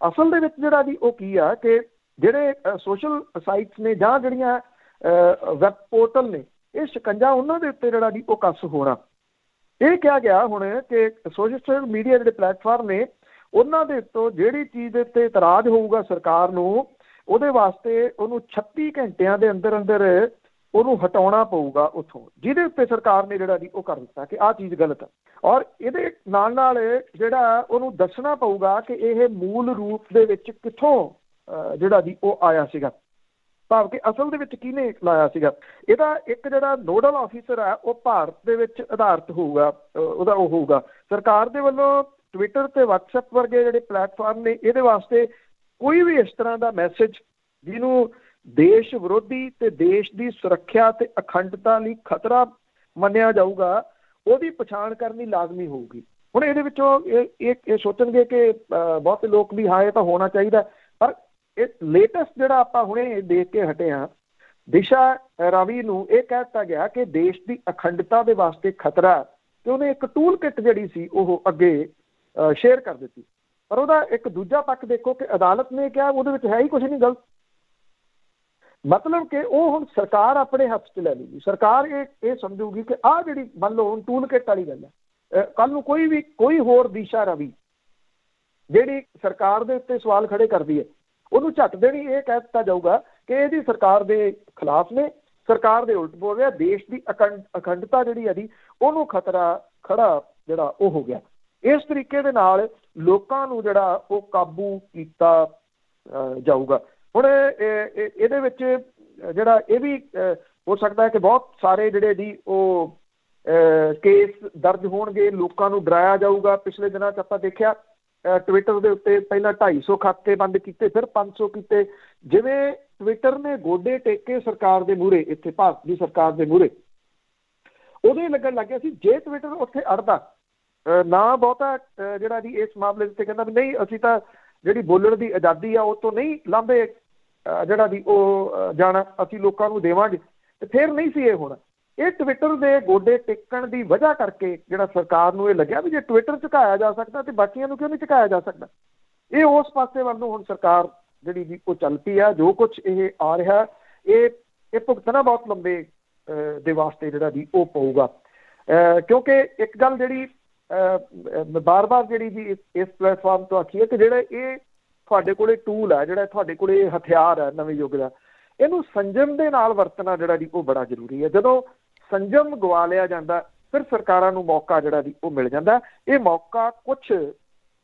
ਅਸਲ ਦੇ ਵਿੱਚ ਜਿਹੜਾ ਜੀ ਉਹ ਕੀ ਆ ਕਿ ਜਿਹੜੇ ਸੋਸ਼ਲ ਸਾਈਟਸ ਨੇ ਜਾਂ ਜਿਹੜੀਆਂ ਵੈਬ ਪੋਰਟਲ ਨੇ ਇਹ ਸ਼ਿਕੰਜਾ ਉਹਨਾਂ ਦੇ ਉੱਤੇ ਜਿਹੜਾ ਜੀ ਉਹ ਕੱਸ ਹੋਣਾ। ਇਹ ਕਿਹਾ ਗਿਆ ਹੁਣ ਕਿ ਸੋਸ਼ਲ ਮੀਡੀਆ ਜਿਹੜੇ ਪਲੇਟਫਾਰਮ ਨੇ ਉਹਨਾਂ ਦੇ ਉੱਤੋਂ ਜਿਹੜੀ ਚੀਜ਼ ਦੇ ਉੱਤੇ ਇਤਰਾਜ਼ ਹੋਊਗਾ ਸਰਕਾਰ ਨੂੰ ਉਹਦੇ ਵਾਸਤੇ ਉਹਨੂੰ 36 ਘੰਟਿਆਂ ਦੇ ਅੰਦਰ ਅੰਦਰ ਉਹਨੂੰ ਹਟਾਉਣਾ ਪਊਗਾ ਉੱਥੋਂ, ਜਿਹਦੇ ਉੱਤੇ ਸਰਕਾਰ ਨੇ ਜਿਹੜਾ ਜੀ ਉਹ ਕਰ ਦਿੱਤਾ ਕਿ ਆਹ ਚੀਜ਼ ਗਲਤ ਹੈ। ਔਰ ਇਹਦੇ ਨਾਲ ਨਾਲ ਜਿਹੜਾ ਉਹਨੂੰ ਦੱਸਣਾ ਪਊਗਾ ਕਿ ਇਹ ਮੂਲ ਰੂਪ ਦੇ ਵਿੱਚ ਕਿੱਥੋਂ ਜਿਹੜਾ ਜੀ ਉਹ ਆਇਆ ਸੀਗਾ, ਭਾਵ ਕਿ ਅਸਲ ਦੇ ਵਿੱਚ ਕਿਹਨੇ ਲਾਇਆ ਸੀਗਾ। ਇਹਦਾ ਇੱਕ ਜਿਹੜਾ ਨੋਡਲ ਆਫਿਸਰ ਹੈ ਉਹ ਭਾਰਤ ਦੇ ਵਿੱਚ ਆਧਾਰਿਤ ਹੋਊਗਾ, ਉਹਦਾ ਉਹ ਹੋਊਗਾ। ਸਰਕਾਰ ਦੇ ਵੱਲੋਂ ਟਵਿੱਟਰ ਤੇ WhatsApp ਵਰਗੇ ਜਿਹੜੇ ਪਲੇਟਫਾਰਮ ਨੇ ਇਹਦੇ ਵਾਸਤੇ ਕੋਈ ਵੀ ਇਸ ਤਰ੍ਹਾਂ ਦਾ ਮੈਸੇਜ ਜਿਹਨੂੰ ਦੇਸ਼ ਵਿਰੋਧੀ ਤੇ ਦੇਸ਼ ਦੀ ਸੁਰੱਖਿਆ ਤੇ ਅਖੰਡਤਾ ਲਈ ਖਤਰਾ ਮੰਨਿਆ ਜਾਊਗਾ ਉਹਦੀ ਪਛਾਣ ਕਰਨੀ ਲਾਜ਼ਮੀ ਹੋਊਗੀ। ਹੁਣ ਇਹਦੇ ਵਿੱਚੋਂ ਇਹ ਸੋਚਣਗੇ ਕਿ ਬਹੁਤੇ ਲੋਕ ਵੀ ਹਾਂ ਇਹ ਤਾਂ ਹੋਣਾ ਚਾਹੀਦਾ, ਪਰ ਇਹ ਲੇਟੈਸਟ ਜਿਹੜਾ ਆਪਾਂ ਹੁਣੇ ਦੇਖ ਕੇ ਹਟੇ ਹਾਂ ਦਿਸ਼ਾ ਰਾਵੀ ਨੂੰ ਇਹ ਕਹਿ ਦਿੱਤਾ ਗਿਆ ਕਿ ਦੇਸ਼ ਦੀ ਅਖੰਡਤਾ ਦੇ ਵਾਸਤੇ ਖਤਰਾ, ਤੇ ਉਹਨੇ ਇੱਕ ਟੂਲ ਕਿੱਟ ਜਿਹੜੀ ਸੀ ਉਹ ਅੱਗੇ ਸ਼ੇਅਰ ਕਰ ਦਿੱਤੀ। ਪਰ ਉਹਦਾ ਇੱਕ ਦੂਜਾ ਪੱਖ ਦੇਖੋ ਕਿ ਅਦਾਲਤ ਨੇ ਕਿਹਾ ਉਹਦੇ ਵਿੱਚ ਹੈ ਹੀ ਕੁਛ ਨਹੀਂ ਗਲਤ। ਮਤਲਬ ਕਿ ਉਹ ਹੁਣ ਸਰਕਾਰ ਆਪਣੇ ਹੱਥ 'ਚ ਲੈ ਲੂਗੀ। ਸਰਕਾਰ ਇਹ ਸਮਝੂਗੀ ਕਿ ਆਹ ਜਿਹੜੀ ਮੰਨ ਲਓ ਹੁਣ ਟੂਲ ਕਿੱਟ ਵਾਲੀ ਗੱਲ ਹੈ, ਕੱਲ੍ਹ ਨੂੰ ਕੋਈ ਹੋਰ ਦਿਸ਼ਾ ਰਾਵੀ ਜਿਹੜੀ ਸਰਕਾਰ ਦੇ ਉੱਤੇ ਸਵਾਲ ਖੜੇ ਕਰਦੀ ਹੈ ਉਹਨੂੰ ਝੱਟ ਦੇਣੀ ਇਹ ਕਹਿ ਦਿੱਤਾ ਜਾਊਗਾ ਕਿ ਇਹਦੀ ਸਰਕਾਰ ਦੇ ਖਿਲਾਫ ਨੇ, ਸਰਕਾਰ ਦੇ ਉਲਟ ਬੋਲ ਰਿਹਾ, ਦੇਸ਼ ਦੀ ਅਖੰਡਤਾ ਜਿਹੜੀ ਹੈ ਜੀ ਉਹਨੂੰ ਖਤਰਾ ਖੜਾ ਜਿਹੜਾ ਉਹ ਹੋ ਗਿਆ। ਇਸ ਤਰੀਕੇ ਦੇ ਨਾਲ ਲੋਕਾਂ ਨੂੰ ਜਿਹੜਾ ਉਹ ਕਾਬੂ ਕੀਤਾ ਜਾਊਗਾ। ਹੁਣ ਇਹਦੇ ਵਿੱਚ ਜਿਹੜਾ ਇਹ ਵੀ ਹੋ ਸਕਦਾ ਹੈ ਕਿ ਬਹੁਤ ਸਾਰੇ ਜਿਹੜੇ ਜੀ ਉਹ ਕੇਸ ਦਰਜ ਹੋਣਗੇ, ਲੋਕਾਂ ਨੂੰ ਡਰਾਇਆ ਜਾਊਗਾ। ਪਿਛਲੇ ਦਿਨਾਂ 'ਚ ਆਪਾਂ ਦੇਖਿਆ ਟਵਿੱਟਰ ਦੇ ਉੱਤੇ ਪਹਿਲਾਂ 250 ਖਾਤੇ ਬੰਦ ਕੀਤੇ, ਫਿਰ 500 ਕੀਤੇ। ਜਿਵੇਂ ਟਵਿੱਟਰ ਨੇ ਗੋਡੇ ਟੇਕੇ ਸਰਕਾਰ ਦੇ ਮੂਹਰੇ, ਇੱਥੇ ਭਾਰਤ ਦੀ ਸਰਕਾਰ ਦੇ ਮੂਹਰੇ, ਉਦੋਂ ਹੀ ਲੱਗਣ ਲੱਗ ਗਿਆ ਸੀ ਜੇ ਟਵਿੱਟਰ ਉੱਥੇ ਅੜਦਾ ਨਾ ਬਹੁਤਾ ਜਿਹੜਾ ਜੀ ਇਸ ਮਾਮਲੇ ਉੱਤੇ ਕਹਿੰਦਾ ਵੀ ਨਹੀਂ ਅਸੀਂ ਤਾਂ ਜਿਹੜੀ ਬੋਲਣ ਦੀ ਆਜ਼ਾਦੀ ਆ ਉਹ ਤੋਂ ਨਹੀਂ ਲਾਂਭੇ ਜਿਹੜਾ ਜੀ ਉਹ ਜਾਣਾ ਅਸੀਂ ਲੋਕਾਂ ਨੂੰ ਦੇਵਾਂਗੇ, ਤੇ ਫਿਰ ਨਹੀਂ ਸੀ ਇਹ ਹੋਣਾ। ਇਹ ਟਵਿੱਟਰ ਦੇ ਗੋਡੇ ਟੇਕਣ ਦੀ ਵਜ੍ਹਾ ਕਰਕੇ ਜਿਹੜਾ ਸਰਕਾਰ ਨੂੰ ਇਹ ਲੱਗਿਆ ਵੀ ਜੇ ਟਵਿੱਟਰ ਝੁਕਾਇਆ ਜਾ ਸਕਦਾ ਤੇ ਬਾਕੀਆਂ ਨੂੰ ਕਿਉਂ ਨਹੀਂ ਝੁਕਾਇਆ ਜਾ ਸਕਦਾ। ਇਹ ਉਸ ਪਾਸੇ ਵੱਲ ਨੂੰ ਹੁਣ ਸਰਕਾਰ ਜਿਹੜੀ ਜੀ ਉਹ ਚੱਲ ਪਈ ਆ। ਜੋ ਕੁਛ ਇਹ ਆ ਰਿਹਾ ਇਹ ਭੁਗਤਣਾ ਬਹੁਤ ਲੰਬੇ ਦੇ ਵਾਸਤੇ ਜਿਹੜਾ ਜੀ ਉਹ ਪਊਗਾ, ਕਿਉਂਕਿ ਇੱਕ ਗੱਲ ਜਿਹੜੀ ਬਾਰ-ਬਾਰ ਜਿਹੜੀ ਜੀ ਇਸ ਪਲੇਟਫਾਰਮ ਤੋਂ ਆਖੀ ਹੈ ਕਿ ਜਿਹੜਾ ਇਹ ਤੁਹਾਡੇ ਕੋਲੇ ਟੂਲ ਹੈ, ਜਿਹੜਾ ਤੁਹਾਡੇ ਕੋਲੇ ਇਹ ਹਥਿਆਰ ਹੈ ਨਵੇਂ ਯੁੱਗ ਦਾ, ਇਹਨੂੰ ਸੰਜਮ ਦੇ ਨਾਲ ਵਰਤਣਾ ਜਿਹੜਾ ਜੀ ਉਹ ਬੜਾ ਜ਼ਰੂਰੀ ਹੈ। ਜਦੋਂ ਸੰਜਮ ਗਵਾ ਲਿਆ ਜਾਂਦਾ ਫਿਰ ਸਰਕਾਰਾਂ ਨੂੰ ਮੌਕਾ ਜਿਹੜਾ ਜੀ ਉਹ ਮਿਲ ਜਾਂਦਾ। ਇਹ ਮੌਕਾ ਕੁਛ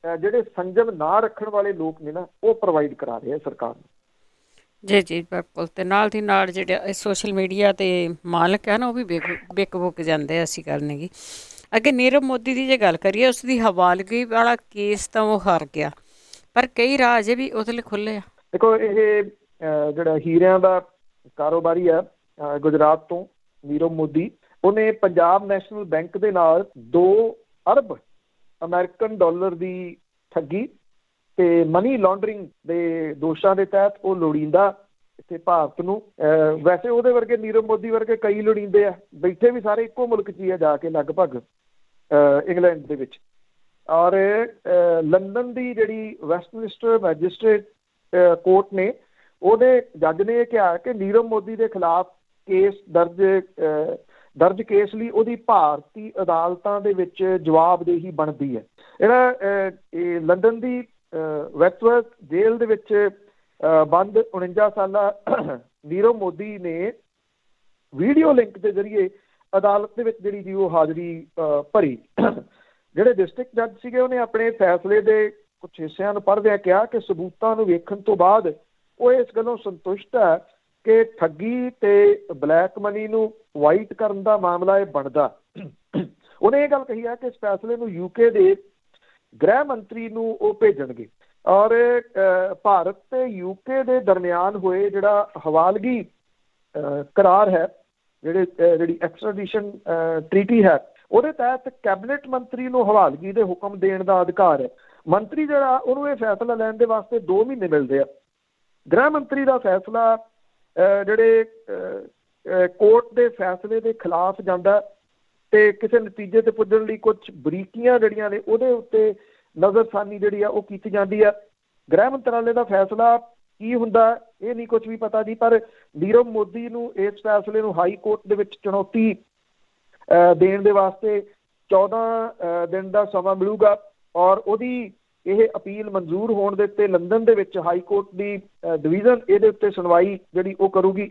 ਜਿਹੜੇ ਸੰਜਮ ਨਾ ਰੱਖਣ ਵਾਲੇ ਲੋਕ ਨੇ ਨਾ ਉਹ ਪ੍ਰੋਵਾਈਡ ਕਰਾ ਰਹੇ ਆ ਸਰਕਾਰ ਨੂੰ। ਜੀ ਬਿਲਕੁਲ। ਤੇ ਨਾਲ ਦੀ ਨਾਲ ਜਿਹੜੇ ਸੋਸ਼ਲ ਮੀਡੀਆ ਤੇ ਮਾਲਕ ਹੈ ਨਾ ਉਹ ਵੀ ਵਿਕ ਬੁੱਕ ਜਾਂਦੇ ਅਸੀਂ ਕਰਨੇਗੀ। ਅੱਗੇ ਨੀਰਵ ਮੋਦੀ ਦੀ ਜੇ ਗੱਲ ਕਰੀਏ ਉਸ ਦੀ ਹਵਾਲਗੀ ਵਾਲਾ ਕੇਸ ਤਾਂ ਉਹ ਹਾਰ ਗਿਆ, ਪਰ ਕਈ ਰਾਹ ਅਜੇ ਵੀ ਉਹਦੇ ਲਈ ਖੁੱਲ੍ਹੇ ਆ। ਦੇਖੋ ਇਹ ਜਿਹੜਾ ਹੀਰਿਆਂ ਦਾ ਕਾਰੋਬਾਰੀ ਆ ਗੁਜਰਾਤ ਤੋਂ ਨੀਰਵ ਮੋਦੀ, ਉਹਨੇ ਪੰਜਾਬ ਨੈਸ਼ਨਲ ਬੈਂਕ ਦੇ ਨਾਲ 2 ਅਰਬ ਅਮਰੀਕਨ ਡਾਲਰ ਦੀ ਠੱਗੀ ਤੇ ਮਨੀ ਲਾਂਡਰਿੰਗ ਦੇ ਦੋਸ਼ਾਂ ਦੇ ਤਹਿਤ ਉਹ ਲੋੜੀਂਦਾ ਇੱਥੇ ਭਾਰਤ ਨੂੰ। ਵੈਸੇ ਉਹਦੇ ਵਰਗੇ ਨੀਰਵ ਮੋਦੀ ਵਰਗੇ ਕਈ ਲੋੜੀਂਦੇ ਆ, ਬੈਠੇ ਵੀ ਸਾਰੇ ਇੱਕੋ ਮੁਲਕ 'ਚ ਹੀ ਆ ਜਾ ਕੇ ਲਗਭਗ ਇੰਗਲੈਂਡ ਦੇ ਵਿੱਚ। ਔਰ ਲੰਡਨ ਦੀ ਜਿਹੜੀ ਵੈਸਟਮਿਨਿਸਟਰ ਮੈਜਿਸਟ੍ਰੇਟ ਕੋਰਟ ਨੇ ਉਹਦੇ ਜੱਜ ਨੇ ਇਹ ਕਿਹਾ ਕਿ ਨੀਰਵ ਮੋਦੀ ਦੇ ਖਿਲਾਫ ਕੇਸ ਦਰਜ ਦਰਜ ਕੇਸ ਲਈ ਉਹਦੀ ਭਾਰਤੀ ਅਦਾਲਤਾਂ ਦੇ ਵਿੱਚ ਜਵਾਬਦੇਹੀ ਬਣਦੀ ਹੈ। ਇਹ ਲੰਡਨ ਦੀ ਵੈਸਟਵਰਥ ਜੇਲ੍ਹ ਦੇ ਵਿੱਚ ਬੰਦ 49 ਸਾਲਾ ਨੀਰਵ ਮੋਦੀ ਨੇ ਵੀਡੀਓ ਲਿੰਕ ਦੇ ਜ਼ਰੀਏ ਅਦਾਲਤ ਦੇ ਵਿੱਚ ਜਿਹੜੀ ਉਹ ਹਾਜ਼ਰੀ ਭਰੀ। ਜਿਹੜੇ ਡਿਸਟ੍ਰਿਕਟ ਜੱਜ ਸੀਗੇ ਉਹਨੇ ਆਪਣੇ ਫੈਸਲੇ ਦੇ ਕੁਝ ਹਿੱਸਿਆਂ ਨੂੰ ਪੜ੍ਹਦਿਆਂ ਕਿਹਾ ਕਿ ਸਬੂਤਾਂ ਨੂੰ ਵੇਖਣ ਤੋਂ ਬਾਅਦ ਉਹ ਇਸ ਗੱਲੋਂ ਸੰਤੁਸ਼ਟ ਹੈ ਕਿ ਠੱਗੀ ਤੇ ਬਲੈਕ ਮਨੀ ਨੂੰ ਵਾਈਟ ਕਰਨ ਦਾ ਮਾਮਲਾ ਇਹ ਬਣਦਾ। ਉਹਨੇ ਇਹ ਗੱਲ ਕਹੀ ਹੈ ਕਿ ਇਸ ਫੈਸਲੇ ਨੂੰ UK ਦੇ ਗ੍ਰਹਿ ਮੰਤਰੀ ਨੂੰ ਉਹ ਭੇਜਣਗੇ ਔਰ ਭਾਰਤ ਤੇ UK ਦੇ ਦਰਮਿਆਨ ਹੋਏ ਜਿਹੜਾ ਹਵਾਲਗੀ ਕਰਾਰ ਹੈ, ਜਿਹੜੀ ਐਕਸਟ੍ਰੈਡੀਸ਼ਨ ਟ੍ਰੀਟੀ ਹੈ, ਉਹਦੇ ਤਹਿਤ ਕੈਬਨਿਟ ਮੰਤਰੀ ਨੂੰ ਹਵਾਲਗੀ ਦੇ ਹੁਕਮ ਦੇਣ ਦਾ ਅਧਿਕਾਰ ਹੈ। ਮੰਤਰੀ ਜਿਹੜਾ ਉਹਨੂੰ ਇਹ ਫੈਸਲਾ ਲੈਣ ਦੇ ਵਾਸਤੇ 2 ਮਹੀਨੇ ਮਿਲਦੇ ਆ। ਗ੍ਰਹਿ ਮੰਤਰੀ ਦਾ ਫੈਸਲਾ ਜਿਹੜੇ ਕੋਰਟ ਦੇ ਫੈਸਲੇ ਦੇ ਖਿਲਾਫ ਜਾਂਦਾ ਤੇ ਕਿਸੇ ਨਤੀਜੇ ਤੇ ਪੁੱਜਣ ਲਈ ਕੁਝ ਬਰੀਕੀਆਂ ਜਿਹੜੀਆਂ ਨੇ ਉਹਦੇ ਉੱਤੇ ਨਜ਼ਰਸਾਨੀ ਜਿਹੜੀ ਆ ਉਹ ਕੀਤੀ ਜਾਂਦੀ ਆ। ਗ੍ਰਹਿ ਮੰਤਰਾਲੇ ਦਾ ਫੈਸਲਾ ਕੀ ਹੁੰਦਾ ਇਹ ਨਹੀਂ ਕੁਝ ਵੀ ਪਤਾ ਜੀ, ਪਰ ਨੀਰਵ ਮੋਦੀ ਨੂੰ ਇਸ ਫੈਸਲੇ ਨੂੰ ਹਾਈ ਕੋਰਟ ਦੇ ਵਿੱਚ ਚੁਣੌਤੀ ਦੇਣ ਦੇ ਵਾਸਤੇ 14 ਦਿਨ ਦਾ ਸਮਾਂ ਮਿਲੂਗਾ ਔਰ ਉਹਦੀ ਇਹ ਅਪੀਲ ਮਨਜ਼ੂਰ ਹੋਣ ਦੇ ਉੱਤੇ ਲੰਡਨ ਦੇ ਵਿੱਚ ਹਾਈ ਕੋਰਟ ਦੀ ਡਿਵੀਜ਼ਨ ਇਹਦੇ ਉੱਤੇ ਸੁਣਵਾਈ ਜਿਹੜੀ ਉਹ ਕਰੂਗੀ।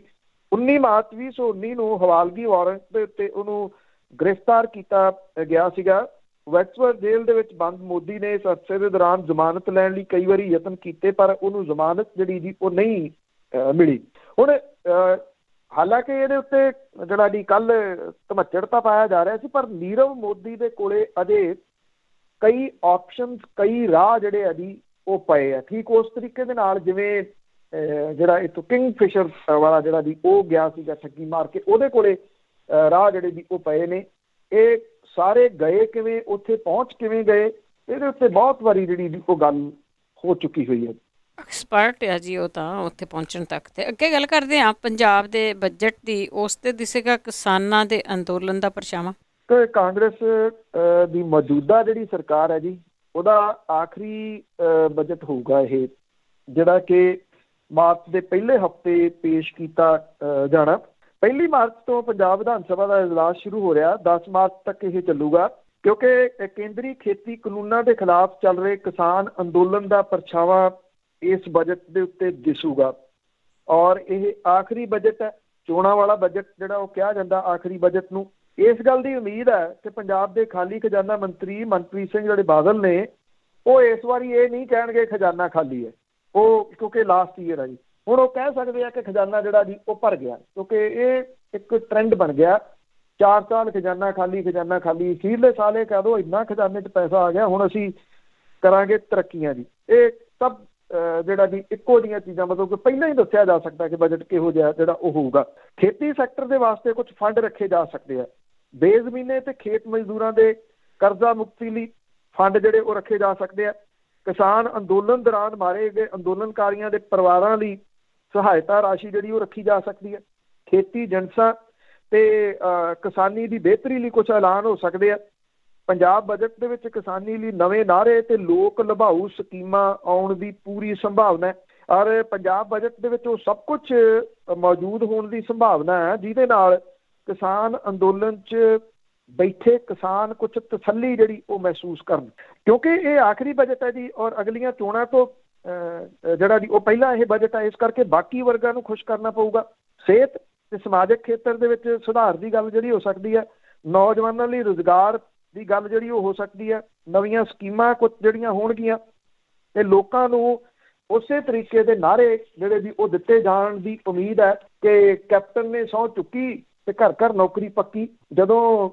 19 ਮਾਰਚ 2019 ਨੂੰ ਹਵਾਲਗੀ ਵਾਰੰਟ ਦੇ ਉੱਤੇ ਉਹਨੂੰ ਗ੍ਰਿਫਤਾਰ ਕੀਤਾ ਗਿਆ ਸੀਗਾ। ਵੈਸਟਵਰਥ ਜੇਲ੍ਹ ਦੇ ਵਿੱਚ ਬੰਦ ਮੋਦੀ ਨੇ ਇਸ ਅਰਸੇ ਦੇ ਦੌਰਾਨ ਜ਼ਮਾਨਤ ਲੈਣ ਲਈ ਕਈ ਵਾਰੀ ਯਤਨ ਕੀਤੇ ਪਰ ਉਹਨੂੰ ਜ਼ਮਾਨਤ ਜਿਹੜੀ ਜੀ ਉਹ ਨਹੀਂ ਮਿਲੀ। ਹੁਣ ਹਾਲਾਂਕਿ ਇਹਦੇ ਉੱਤੇ ਜਿਹੜਾ ਜੀ ਕੱਲ ਧਮੱਚੜ ਤਾਂ ਪਾਇਆ ਜਾ ਰਿਹਾ ਸੀ, ਪਰ ਨੀਰਵ ਮੋਦੀ ਦੇ ਕੋਲੇ ਅਜੇ ਕਈ ਆਪਸ਼ਨਸ, ਕਈ ਰਾਹ ਜਿਹੜੇ ਆ ਜੀ ਉਹ ਪਏ ਆ। ਠੀਕ ਉਸ ਤਰੀਕੇ ਦੇ ਨਾਲ ਜਿਵੇਂ ਜਿਹੜਾ ਇੱਥੋਂ ਕਿੰਗ ਫਿਸ਼ਰ ਵਾਲਾ ਜਿਹੜਾ ਜੀ ਉਹ ਗਿਆ ਸੀਗਾ ਠੱਗੀ ਮਾਰ ਕੇ, ਉਹਦੇ ਕੋਲੇ ਰਾਹ ਜਿਹੜੇ ਜੀ ਉਹ ਪਏ ਨੇ। ਇਹ ਸਾਰੇ ਗਏ ਕਿਵੇਂ, ਉੱਥੇ ਪਹੁੰਚ ਕਿਵੇਂ ਗਏ, ਇਹਦੇ ਉੱਤੇ ਬਹੁਤ ਵਾਰੀ ਜਿਹੜੀ ਉਹ ਗੱਲ ਹੋ ਚੁੱਕੀ ਹੋਈ ਹੈ। ਐਕਸਪਰਟ ਆ ਜੀ ਉਹ ਤਾਂ ਉੱਥੇ ਪਹੁੰਚਣ ਤੱਕ। ਤੇ ਅੱਗੇ ਗੱਲ ਕਰਦੇ ਹਾਂ ਪੰਜਾਬ ਦੇ ਬਜਟ ਦੀ। ਉਸ ਤੇ ਦਿਸੇਗਾ ਕਿਸਾਨਾਂ ਦੇ ਅੰਦੋਲਨ ਦਾ ਪਰਛਾਵਾਂ। ਤੇ ਕਾਂਗਰਸ ਦੀ ਮੌਜੂਦਾ ਜਿਹੜੀ ਸਰਕਾਰ ਹੈ ਜੀ ਉਹਦਾ ਆਖਰੀ ਬਜਟ ਹੋਊਗਾ ਇਹ, ਜਿਹੜਾ ਕਿ ਮਾਰਚ ਦੇ ਪਹਿਲੇ ਹਫ਼ਤੇ ਪੇਸ਼ ਕੀਤਾ ਜਾਣਾ। 1 ਮਾਰਚ ਤੋਂ ਪੰਜਾਬ ਵਿਧਾਨ ਸਭਾ ਦਾ ਇਜਲਾਸ ਸ਼ੁਰੂ ਹੋ ਰਿਹਾ, 10 ਮਾਰਚ ਤੱਕ ਇਹ ਚੱਲੂਗਾ ਕਿਉਂਕਿ ਕੇਂਦਰੀ ਖੇਤੀ ਕਾਨੂੰਨਾਂ ਦੇ ਖਿਲਾਫ ਚੱਲ ਰਹੇ ਕਿਸਾਨ ਅੰਦੋਲਨ ਦਾ ਪਰਛਾਵਾਂ ਇਸ ਬਜਟ ਦੇ ਉੱਤੇ ਦਿਸੂਗਾ ਔਰ ਇਹ ਆਖਰੀ ਬਜਟ ਹੈ, ਚੋਣਾਂ ਵਾਲਾ ਬਜਟ ਜਿਹੜਾ ਉਹ ਕਿਹਾ ਜਾਂਦਾ ਆਖਰੀ ਬਜਟ ਨੂੰ। ਇਸ ਗੱਲ ਦੀ ਉਮੀਦ ਹੈ ਕਿ ਪੰਜਾਬ ਦੇ ਖਾਲੀ ਖਜ਼ਾਨਾ ਮੰਤਰੀ ਮਨਪ੍ਰੀਤ ਸਿੰਘ ਜਿਹੜੇ ਬਾਦਲ ਨੇ ਉਹ ਇਸ ਵਾਰੀ ਇਹ ਨਹੀਂ ਕਹਿਣਗੇ ਖਜ਼ਾਨਾ ਖਾਲੀ ਹੈ, ਉਹ ਕਿਉਂਕਿ ਲਾਸਟ ਈਅਰ ਹੈ ਜੀ। ਹੁਣ ਉਹ ਕਹਿ ਸਕਦੇ ਆ ਕਿ ਖਜ਼ਾਨਾ ਜਿਹੜਾ ਜੀ ਉਹ ਭਰ ਗਿਆ, ਕਿਉਂਕਿ ਇਹ ਇੱਕ ਟਰੈਂਡ ਬਣ ਗਿਆ। 4 ਸਾਲ ਖਜ਼ਾਨਾ ਖਾਲੀ, ਖਜ਼ਾਨਾ ਖਾਲੀ। ਅਖੀਰਲੇ ਸਾਲ ਇਹ ਕਹਿ ਦਿਓ ਇੰਨਾ ਖਜ਼ਾਨੇ 'ਚ ਪੈਸਾ ਆ ਗਿਆ, ਹੁਣ ਅਸੀਂ ਕਰਾਂਗੇ ਤਰੱਕੀਆਂ ਜੀ। ਇਹ ਸਭ ਜਿਹੜਾ ਜੀ ਇੱਕੋ ਜਿਹੀਆਂ ਚੀਜ਼ਾਂ, ਮਤਲਬ ਕਿ ਪਹਿਲਾਂ ਹੀ ਦੱਸਿਆ ਜਾ ਸਕਦਾ ਕਿ ਬਜਟ ਕਿਹੋ ਜਿਹਾ ਜਿਹੜਾ ਉਹ ਹੋਊਗਾ। ਖੇਤੀ ਸੈਕਟਰ ਦੇ ਵਾਸਤੇ ਕੁਝ ਫੰਡ ਰੱਖੇ ਜਾ ਸਕਦੇ ਆ। ਬੇਜ਼ਮੀਨੇ ਤੇ ਖੇਤ ਮਜ਼ਦੂਰਾਂ ਦੇ ਕਰਜ਼ਾ ਮੁਕਤੀ ਲਈ ਫੰਡ ਜਿਹੜੇ ਉਹ ਰੱਖੇ ਜਾ ਸਕਦੇ ਆ। ਕਿਸਾਨ ਅੰਦੋਲਨ ਦੌਰਾਨ ਮਾਰੇ ਗਏ ਅੰਦੋਲਨਕਾਰੀਆਂ ਦੇ ਪਰਿਵਾਰਾਂ ਲਈ ਸਹਾਇਤਾ ਰਾਸ਼ੀ ਜਿਹੜੀ ਉਹ ਰੱਖੀ ਜਾ ਸਕਦੀ ਹੈ। ਖੇਤੀ ਜਿਣਸਾਂ ਤੇ ਕਿਸਾਨੀ ਦੀ ਬਿਹਤਰੀ ਲਈ ਕੁਝ ਐਲਾਨ ਹੋ ਸਕਦੇ ਆ। ਪੰਜਾਬ ਬਜਟ ਦੇ ਵਿੱਚ ਕਿਸਾਨੀ ਲਈ ਨਵੇਂ ਨਾਅਰੇ ਤੇ ਲੋਕ ਲਭਾਊ ਸਕੀਮਾਂ ਆਉਣ ਦੀ ਪੂਰੀ ਸੰਭਾਵਨਾ ਹੈ ਔਰ ਪੰਜਾਬ ਬਜਟ ਦੇ ਵਿੱਚ ਉਹ ਸਭ ਕੁਝ ਮੌਜੂਦ ਹੋਣ ਦੀ ਸੰਭਾਵਨਾ ਹੈ ਜਿਹਦੇ ਨਾਲ ਕਿਸਾਨ ਅੰਦੋਲਨ 'ਚ ਬੈਠੇ ਕਿਸਾਨ ਕੁਝ ਤਸੱਲੀ ਜਿਹੜੀ ਉਹ ਮਹਿਸੂਸ ਕਰਨ, ਕਿਉਂਕਿ ਇਹ ਆਖਰੀ ਬਜਟ ਹੈ ਜੀ ਔਰ ਅਗਲੀਆਂ ਚੋਣਾਂ ਤੋਂ ਜਿਹੜਾ ਜੀ ਉਹ ਪਹਿਲਾਂ ਇਹ ਬਜਟ ਹੈ, ਇਸ ਕਰਕੇ ਬਾਕੀ ਵਰਗਾਂ ਨੂੰ ਖੁਸ਼ ਕਰਨਾ ਪਊਗਾ। ਸਿਹਤ ਤੇ ਸਮਾਜਿਕ ਖੇਤਰ ਦੇ ਵਿੱਚ ਸੁਧਾਰ ਦੀ ਗੱਲ ਜਿਹੜੀ ਹੋ ਸਕਦੀ ਹੈ, ਨੌਜਵਾਨਾਂ ਲਈ ਰੁਜ਼ਗਾਰ ਦੀ ਗੱਲ ਜਿਹੜੀ ਉਹ ਹੋ ਸਕਦੀ ਹੈ, ਨਵੀਆਂ ਸਕੀਮਾਂ ਕੁਝ ਜਿਹੜੀਆਂ ਹੋਣਗੀਆਂ ਤੇ ਲੋਕਾਂ ਨੂੰ ਉਸੇ ਤਰੀਕੇ ਦੇ ਨਾਅਰੇ ਜਿਹੜੇ ਵੀ ਉਹ ਦਿੱਤੇ ਜਾਣ ਦੀ ਉਮੀਦ ਹੈ ਕਿ ਕੈਪਟਨ ਨੇ ਸਹੁੰ ਚੁੱਕੀ ਤੇ ਘਰ ਘਰ ਨੌਕਰੀ ਪੱਕੀ। ਜਦੋਂ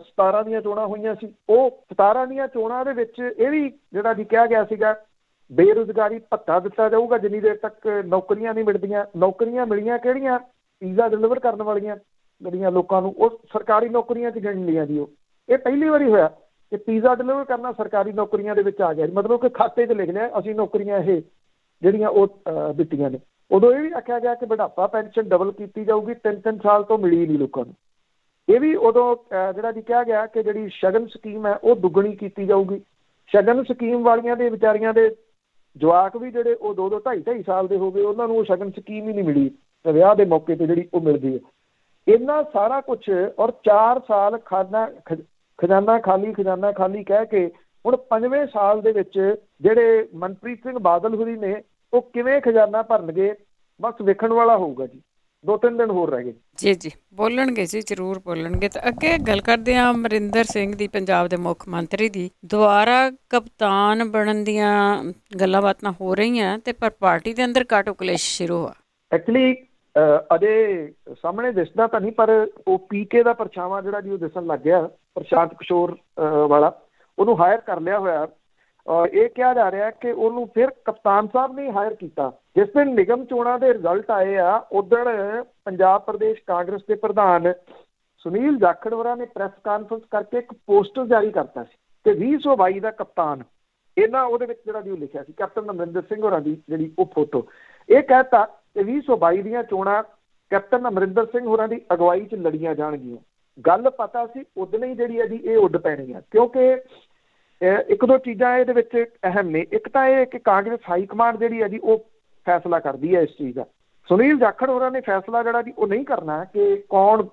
17 ਦੀਆਂ ਚੋਣਾਂ ਹੋਈਆਂ ਸੀ, ਉਹ 17 ਦੀਆਂ ਚੋਣਾਂ ਦੇ ਵਿੱਚ ਇਹ ਵੀ ਜਿਹੜਾ ਜੀ ਕਿਹਾ ਗਿਆ ਸੀਗਾ ਬੇਰੁਜ਼ਗਾਰੀ ਭੱਤਾ ਦਿੱਤਾ ਜਾਊਗਾ ਜਿੰਨੀ ਦੇਰ ਤੱਕ ਨੌਕਰੀਆਂ ਨਹੀਂ ਮਿਲਦੀਆਂ। ਨੌਕਰੀਆਂ ਮਿਲੀਆਂ ਕਿਹੜੀਆਂ? ਪੀਜ਼ਾ ਡਿਲੀਵਰ ਕਰਨ ਵਾਲੀਆਂ ਜਿਹੜੀਆਂ ਲੋਕਾਂ ਨੂੰ ਉਹ ਸਰਕਾਰੀ ਨੌਕਰੀਆਂ 'ਚ ਗਿਣ ਲਈਆਂ ਜੀ। ਉਹ ਇਹ ਪਹਿਲੀ ਵਾਰੀ ਹੋਇਆ ਕਿ ਪੀਜ਼ਾ ਡਿਲੀਵਰ ਕਰਨਾ ਸਰਕਾਰੀ ਨੌਕਰੀਆਂ ਦੇ ਵਿੱਚ ਆ ਗਿਆ, ਮਤਲਬ ਕਿ ਖਾਤੇ 'ਚ ਲਿਖ ਲਿਆ ਅਸੀਂ ਨੌਕਰੀਆਂ ਇਹ ਜਿਹੜੀਆਂ ਉਹ ਦਿੱਤੀਆਂ ਨੇ। ਉਦੋਂ ਇਹ ਵੀ ਆਖਿਆ ਗਿਆ ਕਿ ਬੁਢਾਪਾ ਪੈਨਸ਼ਨ ਡਬਲ ਕੀਤੀ ਜਾਊਗੀ, 3-3 ਸਾਲ ਤੋਂ ਮਿਲੀ ਨਹੀਂ ਲੋਕਾਂ ਨੂੰ। ਇਹ ਵੀ ਉਦੋਂ ਜਿਹੜਾ ਜੀ ਕਿਹਾ ਗਿਆ ਕਿ ਜਿਹੜੀ ਸ਼ਗਨ ਸਕੀਮ ਹੈ ਉਹ ਦੁੱਗਣੀ ਕੀਤੀ ਜਾਊਗੀ। ਸ਼ਗਨ ਸਕੀਮ ਵਾਲੀਆਂ ਦੇ ਵਿਚਾਰੀਆਂ ਦੇ ਜਵਾਕ ਵੀ ਜਿਹੜੇ ਉਹ 2-2, 2.5 ਸਾਲ ਦੇ ਹੋ ਗਏ, ਉਹਨਾਂ ਨੂੰ ਉਹ ਸ਼ਗਨ ਸਕੀਮ ਹੀ ਨਹੀਂ ਮਿਲੀ, ਵਿਆਹ ਦੇ ਮੌਕੇ 'ਤੇ ਜਿਹੜੀ ਉਹ ਮਿਲਦੀ ਹੈ। ਇੰਨਾ ਸਾਰਾ ਕੁਛ ਔਰ 4 ਸਾਲ ਖਜ਼ਾਨਾ ਖਾਲੀ ਕਹਿ ਕੇ ਹੁਣ 5ਵੇਂ ਸਾਲ ਦੇ ਵਿੱਚ ਜਿਹੜੇ ਮਨਪ੍ਰੀਤ ਸਿੰਘ ਬਾਦਲ ਹੋਰੀ ਨੇ ਉਹ ਕਿਵੇਂ ਖਜ਼ਾਨਾ ਭਰਨਗੇ, ਬਸ ਵੇਖਣ ਵਾਲਾ ਹੋਊਗਾ ਜੀ। 2-3 ਦਿਨ ਹੋਰ ਰਹਿ ਗਏ ਜੀ ਬੋਲਣਗੇ ਜੀ, ਜ਼ਰੂਰ ਬੋਲਣਗੇ। ਤਾਂ ਅੱਗੇ ਗੱਲ ਕਰਦੇ ਹਾਂ ਅਮਰਿੰਦਰ ਸਿੰਘ ਦੀ, ਪੰਜਾਬ ਦੇ ਮੁੱਖ ਮੰਤਰੀ ਦੀ। ਦੁਬਾਰਾ ਕਪਤਾਨ ਬਣਨ ਦੀਆਂ ਗੱਲਾਂ ਬਾਤਾਂ ਹੋ ਰਹੀਆਂ ਤੇ ਪਰ ਪਾਰਟੀ ਦੇ ਅੰਦਰ ਕਾਟੋ ਕਲੇਸ਼ ਸ਼ੁਰੂ ਆ। ਐਕਚੁਅਲੀ ਅਜੇ ਸਾਹਮਣੇ ਦਿਸਦਾ ਤਾਂ ਨਹੀਂ, ਪਰ ਉਹ ਪੀਕੇ ਦਾ ਪਰਛਾਵਾਂ ਜਿਹੜਾ ਜੀ ਉਹ ਦਿਸਣ ਲੱਗ ਗਿਆ। ਪ੍ਰਸ਼ਾਂਤ ਕਿਸ਼ੋਰ ਵਾਲਾ ਉਹਨੂੰ ਹਾਇਰ ਕਰ ਲਿਆ ਹੋਇਆ। ਇਹ ਕਿਹਾ ਜਾ ਰਿਹਾ ਕਿ ਉਹਨੂੰ ਫਿਰ ਕਪਤਾਨ ਸਾਹਿਬ ਨੇ ਹਾਇਰ ਕੀਤਾ। ਜਿਸ ਦਿਨ ਨਿਗਮ ਚੋਣਾਂ ਦੇ ਰਿਜ਼ਲਟ ਆਏ ਆ ਉਦਣ ਪੰਜਾਬ ਪ੍ਰਦੇਸ਼ ਕਾਂਗਰਸ ਦੇ ਪ੍ਰਧਾਨ ਸੁਨੀਲ ਜਾਖੜ ਹੋਰਾਂ ਨੇ ਪ੍ਰੈਸ ਕਾਨਫਰੰਸ ਕਰਕੇ ਇੱਕ ਪੋਸਟਰ ਜਾਰੀ ਕਰਤਾ ਸੀ ਕਿ 2022 ਦਾ ਕਪਤਾਨ ਇਹਨਾਂ ਉਹਦੇ ਵਿੱਚ ਜਿਹੜਾ ਜੀ ਉਹ ਲਿਖਿਆ ਸੀ ਕੈਪਟਨ ਅਮਰਿੰਦਰ ਸਿੰਘ ਹੋਰਾਂ ਦੀ ਜਿਹੜੀ ਉਹ ਫੋਟੋ। ਇਹ ਕਹਿਤਾ ਕਿ 2022 ਦੀਆਂ ਚੋਣਾਂ ਕੈਪਟਨ ਅਮਰਿੰਦਰ ਸਿੰਘ ਹੋਰਾਂ ਦੀ ਅਗਵਾਈ 'ਚ ਲੜੀਆਂ ਜਾਣਗੀਆਂ। ਗੱਲ ਪਤਾ ਸੀ ਉਦਣ ਹੀ ਜਿਹੜੀ ਹੈ ਜੀ ਇਹ ਉੱਡ ਪੈਣੀ ਆ, ਕਿਉਂਕਿ 1-2 ਚੀਜ਼ਾਂ ਇਹਦੇ ਵਿੱਚ ਅਹਿਮ ਨੇ। ਇੱਕ ਤਾਂ ਇਹ ਕਿ ਕਾਂਗਰਸ ਹਾਈ ਕਮਾਂਡ ਜਿਹੜੀ ਹੈ ਜੀ ਉਹ ਫੈਸਲਾ ਕਰਦੀ ਹੈ ਇਸ ਚੀਜ਼ ਦਾ। ਸੁਨੀਲ ਜਾਖੜ ਹੋਰਾਂ ਨੇ ਫੈਸਲਾ ਜਿਹੜਾ ਜੀ ਉਹ ਨਹੀਂ ਕਰਨਾ ਕਿ ਕੌਣ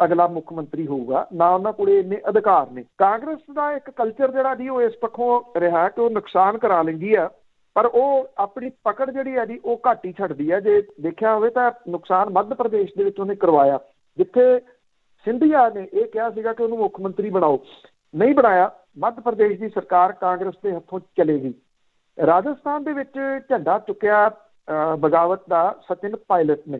ਅਗਲਾ ਮੁੱਖ ਮੰਤਰੀ ਹੋਊਗਾ, ਨਾ ਉਹਨਾਂ ਕੋਲੇ ਇੰਨੇ ਅਧਿਕਾਰ ਨੇ। ਕਾਂਗਰਸ ਦਾ ਇੱਕ ਕਲਚਰ ਜਿਹੜਾ ਜੀ ਉਹ ਇਸ ਪੱਖੋਂ ਰਿਹਾ ਕਿ ਉਹ ਨੁਕਸਾਨ ਕਰਾ ਲੈਂਦੀ ਆ, ਪਰ ਉਹ ਆਪਣੀ ਪਕੜ ਜਿਹੜੀ ਹੈ ਜੀ ਉਹ ਘੱਟ ਹੀ ਛੱਡਦੀ ਹੈ। ਜੇ ਦੇਖਿਆ ਹੋਵੇ ਤਾਂ ਨੁਕਸਾਨ ਮੱਧ ਪ੍ਰਦੇਸ਼ ਦੇ ਵਿੱਚ ਉਹਨੇ ਕਰਵਾਇਆ, ਜਿੱਥੇ ਸਿੰਧੀਆ ਨੇ ਇਹ ਕਿਹਾ ਸੀਗਾ ਕਿ ਉਹਨੂੰ ਮੁੱਖ ਮੰਤਰੀ ਬਣਾਓ, ਨਹੀਂ ਬਣਾਇਆ। ਮੱਧ ਪ੍ਰਦੇਸ਼ ਦੀ ਸਰਕਾਰ ਕਾਂਗਰਸ ਦੇ ਹੱਥੋਂ ਚਲੇ ਗਈ। ਰਾਜਸਥਾਨ ਦੇ ਵਿੱਚ ਝੰਡਾ ਚੁੱਕਿਆ ਬਗਾਵਤ ਦਾ ਸਚਿਨ ਪਾਇਲਟ ਨੇ,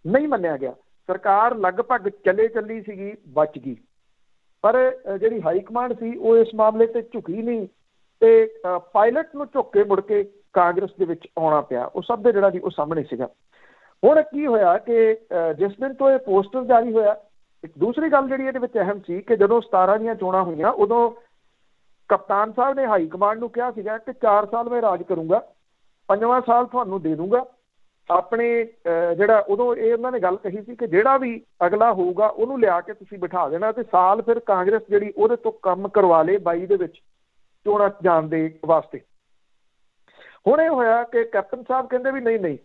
ਨਹੀਂ ਮੰਨਿਆ ਗਿਆ। ਸਰਕਾਰ ਲਗਭਗ ਚੱਲੀ ਸੀਗੀ, ਬਚ ਗਈ, ਪਰ ਜਿਹੜੀ ਹਾਈ ਕਮਾਂਡ ਸੀ ਉਹ ਇਸ ਮਾਮਲੇ ਤੇ ਝੁਕੀ ਨਹੀਂ ਤੇ ਪਾਇਲਟ ਨੂੰ ਝੁੱਕ ਕੇ ਮੁੜ ਕੇ ਕਾਂਗਰਸ ਦੇ ਵਿੱਚ ਆਉਣਾ ਪਿਆ। ਉਹ ਸਭ ਦੇ ਜਿਹੜਾ ਜੀ ਉਹ ਸਾਹਮਣੇ ਸੀਗਾ। ਹੁਣ ਕੀ ਹੋਇਆ ਕਿ ਜਿਸ ਦਿਨ ਤੋਂ ਇਹ ਪੋਸਟਰ ਜਾਰੀ ਹੋਇਆ, ਇੱਕ ਦੂਸਰੀ ਗੱਲ ਜਿਹੜੀ ਇਹਦੇ ਵਿੱਚ ਅਹਿਮ ਸੀ ਕਿ ਜਦੋਂ 17 ਦੀਆਂ ਚੋਣਾਂ ਹੋਈਆਂ ਉਦੋਂ ਕਪਤਾਨ ਸਾਹਿਬ ਨੇ ਹਾਈ ਕਮਾਂਡ ਨੂੰ ਕਿਹਾ ਸੀਗਾ ਕਿ 4 ਸਾਲ ਮੈਂ ਰਾਜ ਕਰੂੰਗਾ, 5ਵਾਂ ਸਾਲ ਤੁਹਾਨੂੰ ਦੇ ਦੂੰਗਾ ਆਪਣੇ ਜਿਹੜਾ ਉਦੋਂ ਇਹ ਉਹਨਾਂ ਨੇ ਗੱਲ ਕਹੀ ਸੀ ਕਿ ਜਿਹੜਾ ਵੀ ਅਗਲਾ ਹੋਊਗਾ ਉਹਨੂੰ ਲਿਆ ਕੇ ਤੁਸੀਂ ਬਿਠਾ ਦੇਣਾ ਤੇ ਸਾਲ ਫਿਰ ਕਾਂਗਰਸ ਜਿਹੜੀ ਉਹਦੇ ਤੋਂ ਕੰਮ ਕਰਵਾ ਲੇ 22 ਦੇ ਵਿੱਚ ਚੋਣਾਂ ਜਾਣ ਦੇ ਵਾਸਤੇ। ਹੁਣ ਇਹ ਹੋਇਆ ਕਿ ਕੈਪਟਨ ਸਾਹਿਬ ਕਹਿੰਦੇ ਵੀ ਨਹੀਂ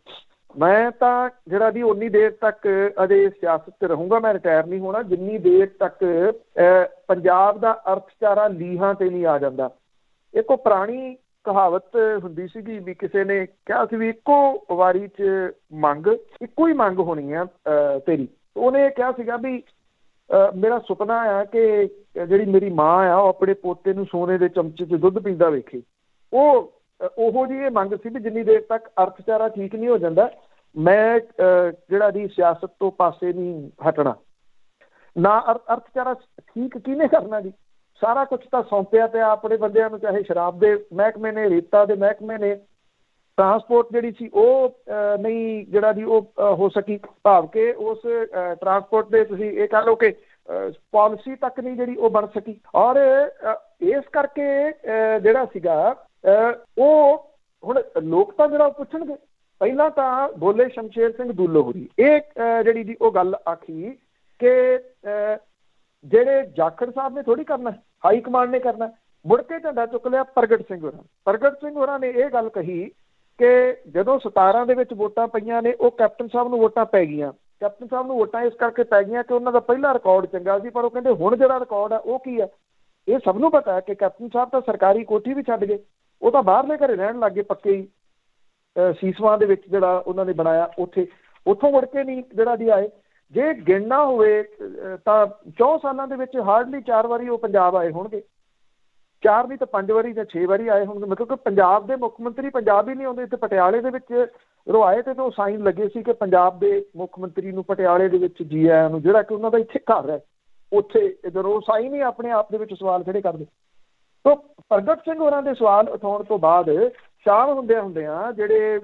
ਮੈਂ ਤਾਂ ਜਿਹੜਾ ਜੀ ਉਨੀ ਦੇਰ ਤੱਕ ਅਜੇ ਸਿਆਸਤ 'ਚ ਰਹੂੰਗਾ, ਮੈਂ ਰਿਟਾਇਰ ਨਹੀਂ ਹੋਣਾ ਜਿੰਨੀ ਦੇਰ ਤੱਕ ਪੰਜਾਬ ਦਾ ਅਰਥਚਾਰਾ ਲੀਹਾਂ ਤੇ ਨਹੀਂ ਆ ਜਾਂਦਾ। ਇੱਕ ਉਹ ਪੁਰਾਣੀ ਕਹਾਵਤ ਹੁੰਦੀ ਸੀਗੀ ਵੀ ਕਿਸੇ ਨੇ ਕਿਹਾ ਸੀ ਵੀ ਇੱਕੋ ਵਾਰੀ 'ਚ ਇੱਕੋ ਹੀ ਮੰਗ ਹੋਣੀ ਆ ਤੇਰੀ। ਉਹਨੇ ਕਿਹਾ ਸੀਗਾ ਵੀ ਮੇਰਾ ਸੁਪਨਾ ਆ ਕਿ ਜਿਹੜੀ ਮੇਰੀ ਮਾਂ ਆ ਉਹ ਆਪਣੇ ਪੋਤੇ ਨੂੰ ਸੋਨੇ ਦੇ ਚਮਚੇ 'ਚ ਦੁੱਧ ਪੀਂਦਾ ਵੇਖੇ। ਉਹੋ ਜਿਹੀ ਇਹ ਮੰਗ ਸੀ ਵੀ ਜਿੰਨੀ ਦੇਰ ਤੱਕ ਅਰਥਚਾਰਾ ਠੀਕ ਨਹੀਂ ਹੋ ਜਾਂਦਾ ਮੈਂ ਜਿਹੜਾ ਜੀ ਸਿਆਸਤ ਤੋਂ ਪਾਸੇ ਨਹੀਂ ਹਟਣਾ। ਨਾ ਅਰਥਚਾਰਾ ਠੀਕ ਕਿਹਨੇ ਕਰਨਾ ਜੀ? ਸਾਰਾ ਕੁਛ ਤਾਂ ਸੌਂਪਿਆ ਪਿਆ ਆਪਣੇ ਬੰਦਿਆਂ ਨੂੰ, ਚਾਹੇ ਸ਼ਰਾਬ ਦੇ ਮਹਿਕਮੇ ਨੇ, ਰੇਤਾ ਦੇ ਮਹਿਕਮੇ ਨੇ, ਟਰਾਂਸਪੋਰਟ ਜਿਹੜੀ ਸੀ ਉਹ ਨਹੀਂ ਜਿਹੜਾ ਜੀ ਉਹ ਹੋ ਸਕੀ, ਭਾਵ ਕਿ ਉਸ ਟਰਾਂਸਪੋਰਟ ਦੇ ਤੁਸੀਂ ਇਹ ਕਹਿ ਲਓ ਕਿ ਪਾਲਿਸੀ ਤੱਕ ਨਹੀਂ ਜਿਹੜੀ ਉਹ ਬਣ ਸਕੀ। ਔਰ ਇਸ ਕਰਕੇ ਜਿਹੜਾ ਸੀਗਾ ਉਹ ਹੁਣ ਲੋਕ ਤਾਂ ਜਿਹੜਾ ਉਹ ਪੁੱਛਣਗੇ। ਪਹਿਲਾਂ ਤਾਂ ਬੋਲੇ ਸ਼ਮਸ਼ੇਰ ਸਿੰਘ ਦੁੱਲੋ ਹੋਰੀ, ਇਹ ਜਿਹੜੀ ਜੀ ਉਹ ਗੱਲ ਆਖੀ ਕਿ ਜਿਹੜੇ ਜਾਖੜ ਸਾਹਿਬ ਨੇ ਥੋੜ੍ਹੀ ਕਰਨਾ, ਹਾਈ ਕਮਾਂਡ ਨੇ ਕਰਨਾ। ਮੁੜ ਕੇ ਝੰਡਾ ਚੁੱਕ ਲਿਆ ਪ੍ਰਗਟ ਸਿੰਘ ਹੋਰਾਂ ਨੇ ਇਹ ਗੱਲ ਕਹੀ ਕਿ ਜਦੋਂ 17 ਦੇ ਵਿੱਚ ਵੋਟਾਂ ਪਈਆਂ ਨੇ ਉਹ ਕੈਪਟਨ ਸਾਹਿਬ ਨੂੰ ਵੋਟਾਂ ਪੈ ਗਈਆਂ। ਕੈਪਟਨ ਸਾਹਿਬ ਨੂੰ ਵੋਟਾਂ ਇਸ ਕਰਕੇ ਪੈ ਗਈਆਂ ਕਿ ਉਹਨਾਂ ਦਾ ਪਹਿਲਾ ਰਿਕਾਰਡ ਚੰਗਾ ਸੀ, ਪਰ ਉਹ ਕਹਿੰਦੇ ਹੁਣ ਜਿਹੜਾ ਰਿਕਾਰਡ ਆ ਉਹ ਕੀ ਆ? ਇਹ ਸਭ ਨੂੰ ਪਤਾ ਹੈ ਕਿ ਕੈਪਟਨ ਸਾਹਿਬ ਤਾਂ ਸਰਕਾਰੀ ਕੋਠੀ ਵੀ ਛੱਡ ਗਏ, ਉਹ ਤਾਂ ਬਾਹਰਲੇ ਘਰੇ ਰਹਿਣ ਲੱਗ ਗਏ ਪੱਕੇ ਹੀ। ਸੀਸਵਾਂ ਦੇ ਵਿੱਚ ਜਿਹੜਾ ਉਹਨਾਂ ਨੇ ਬਣਾਇਆ ਉੱਥੋਂ ਮੁੜ ਕੇ ਨਹੀਂ ਜਿਹੜਾ ਜੀ ਆਏ। ਜੇ ਗਿਣਨਾ ਹੋਵੇ ਤਾਂ 4 ਸਾਲਾਂ ਦੇ ਵਿੱਚ ਹਾਰਡਲੀ 4 ਵਾਰੀ ਉਹ ਪੰਜਾਬ ਆਏ ਹੋਣਗੇ, 4 ਨਹੀਂ ਤਾਂ 5 ਵਾਰੀ ਜਾਂ 6 ਵਾਰੀ ਆਏ ਹੋਣਗੇ। ਮਤਲਬ ਕਿ ਪੰਜਾਬ ਦੇ ਮੁੱਖ ਮੰਤਰੀ ਪੰਜਾਬ ਹੀ ਨਹੀਂ ਆਉਂਦੇ। ਇੱਥੇ ਪਟਿਆਲੇ ਦੇ ਵਿੱਚ ਰੁਆਏ ਤੇ ਤਾਂ ਸਾਈਨ ਲੱਗੇ ਸੀ ਕਿ ਪੰਜਾਬ ਦੇ ਮੁੱਖ ਮੰਤਰੀ ਨੂੰ ਪਟਿਆਲੇ ਦੇ ਵਿੱਚ ਜੀ ਆਇਆਂ ਨੂੰ, ਜਿਹੜਾ ਕਿ ਉਹਨਾਂ ਦਾ ਇੱਥੇ ਘਰ ਹੈ, ਉੱਥੇ ਇੱਧਰ ਉਹ ਸਾਈਨ ਹੀ ਆਪਣੇ ਆਪ ਦੇ ਵਿੱਚ ਸਵਾਲ ਖੜੇ ਕਰਦੇ। ਤਾਂ ਪ੍ਰਗਟ ਸਿੰਘ ਹੋਰਾਂ ਦੇ ਸਵਾਲ ਉਠਾਉਣ ਤੋਂ ਬਾਅਦ ਸ਼ਾਮ ਹੁੰਦਿਆਂ ਜਿਹੜੇ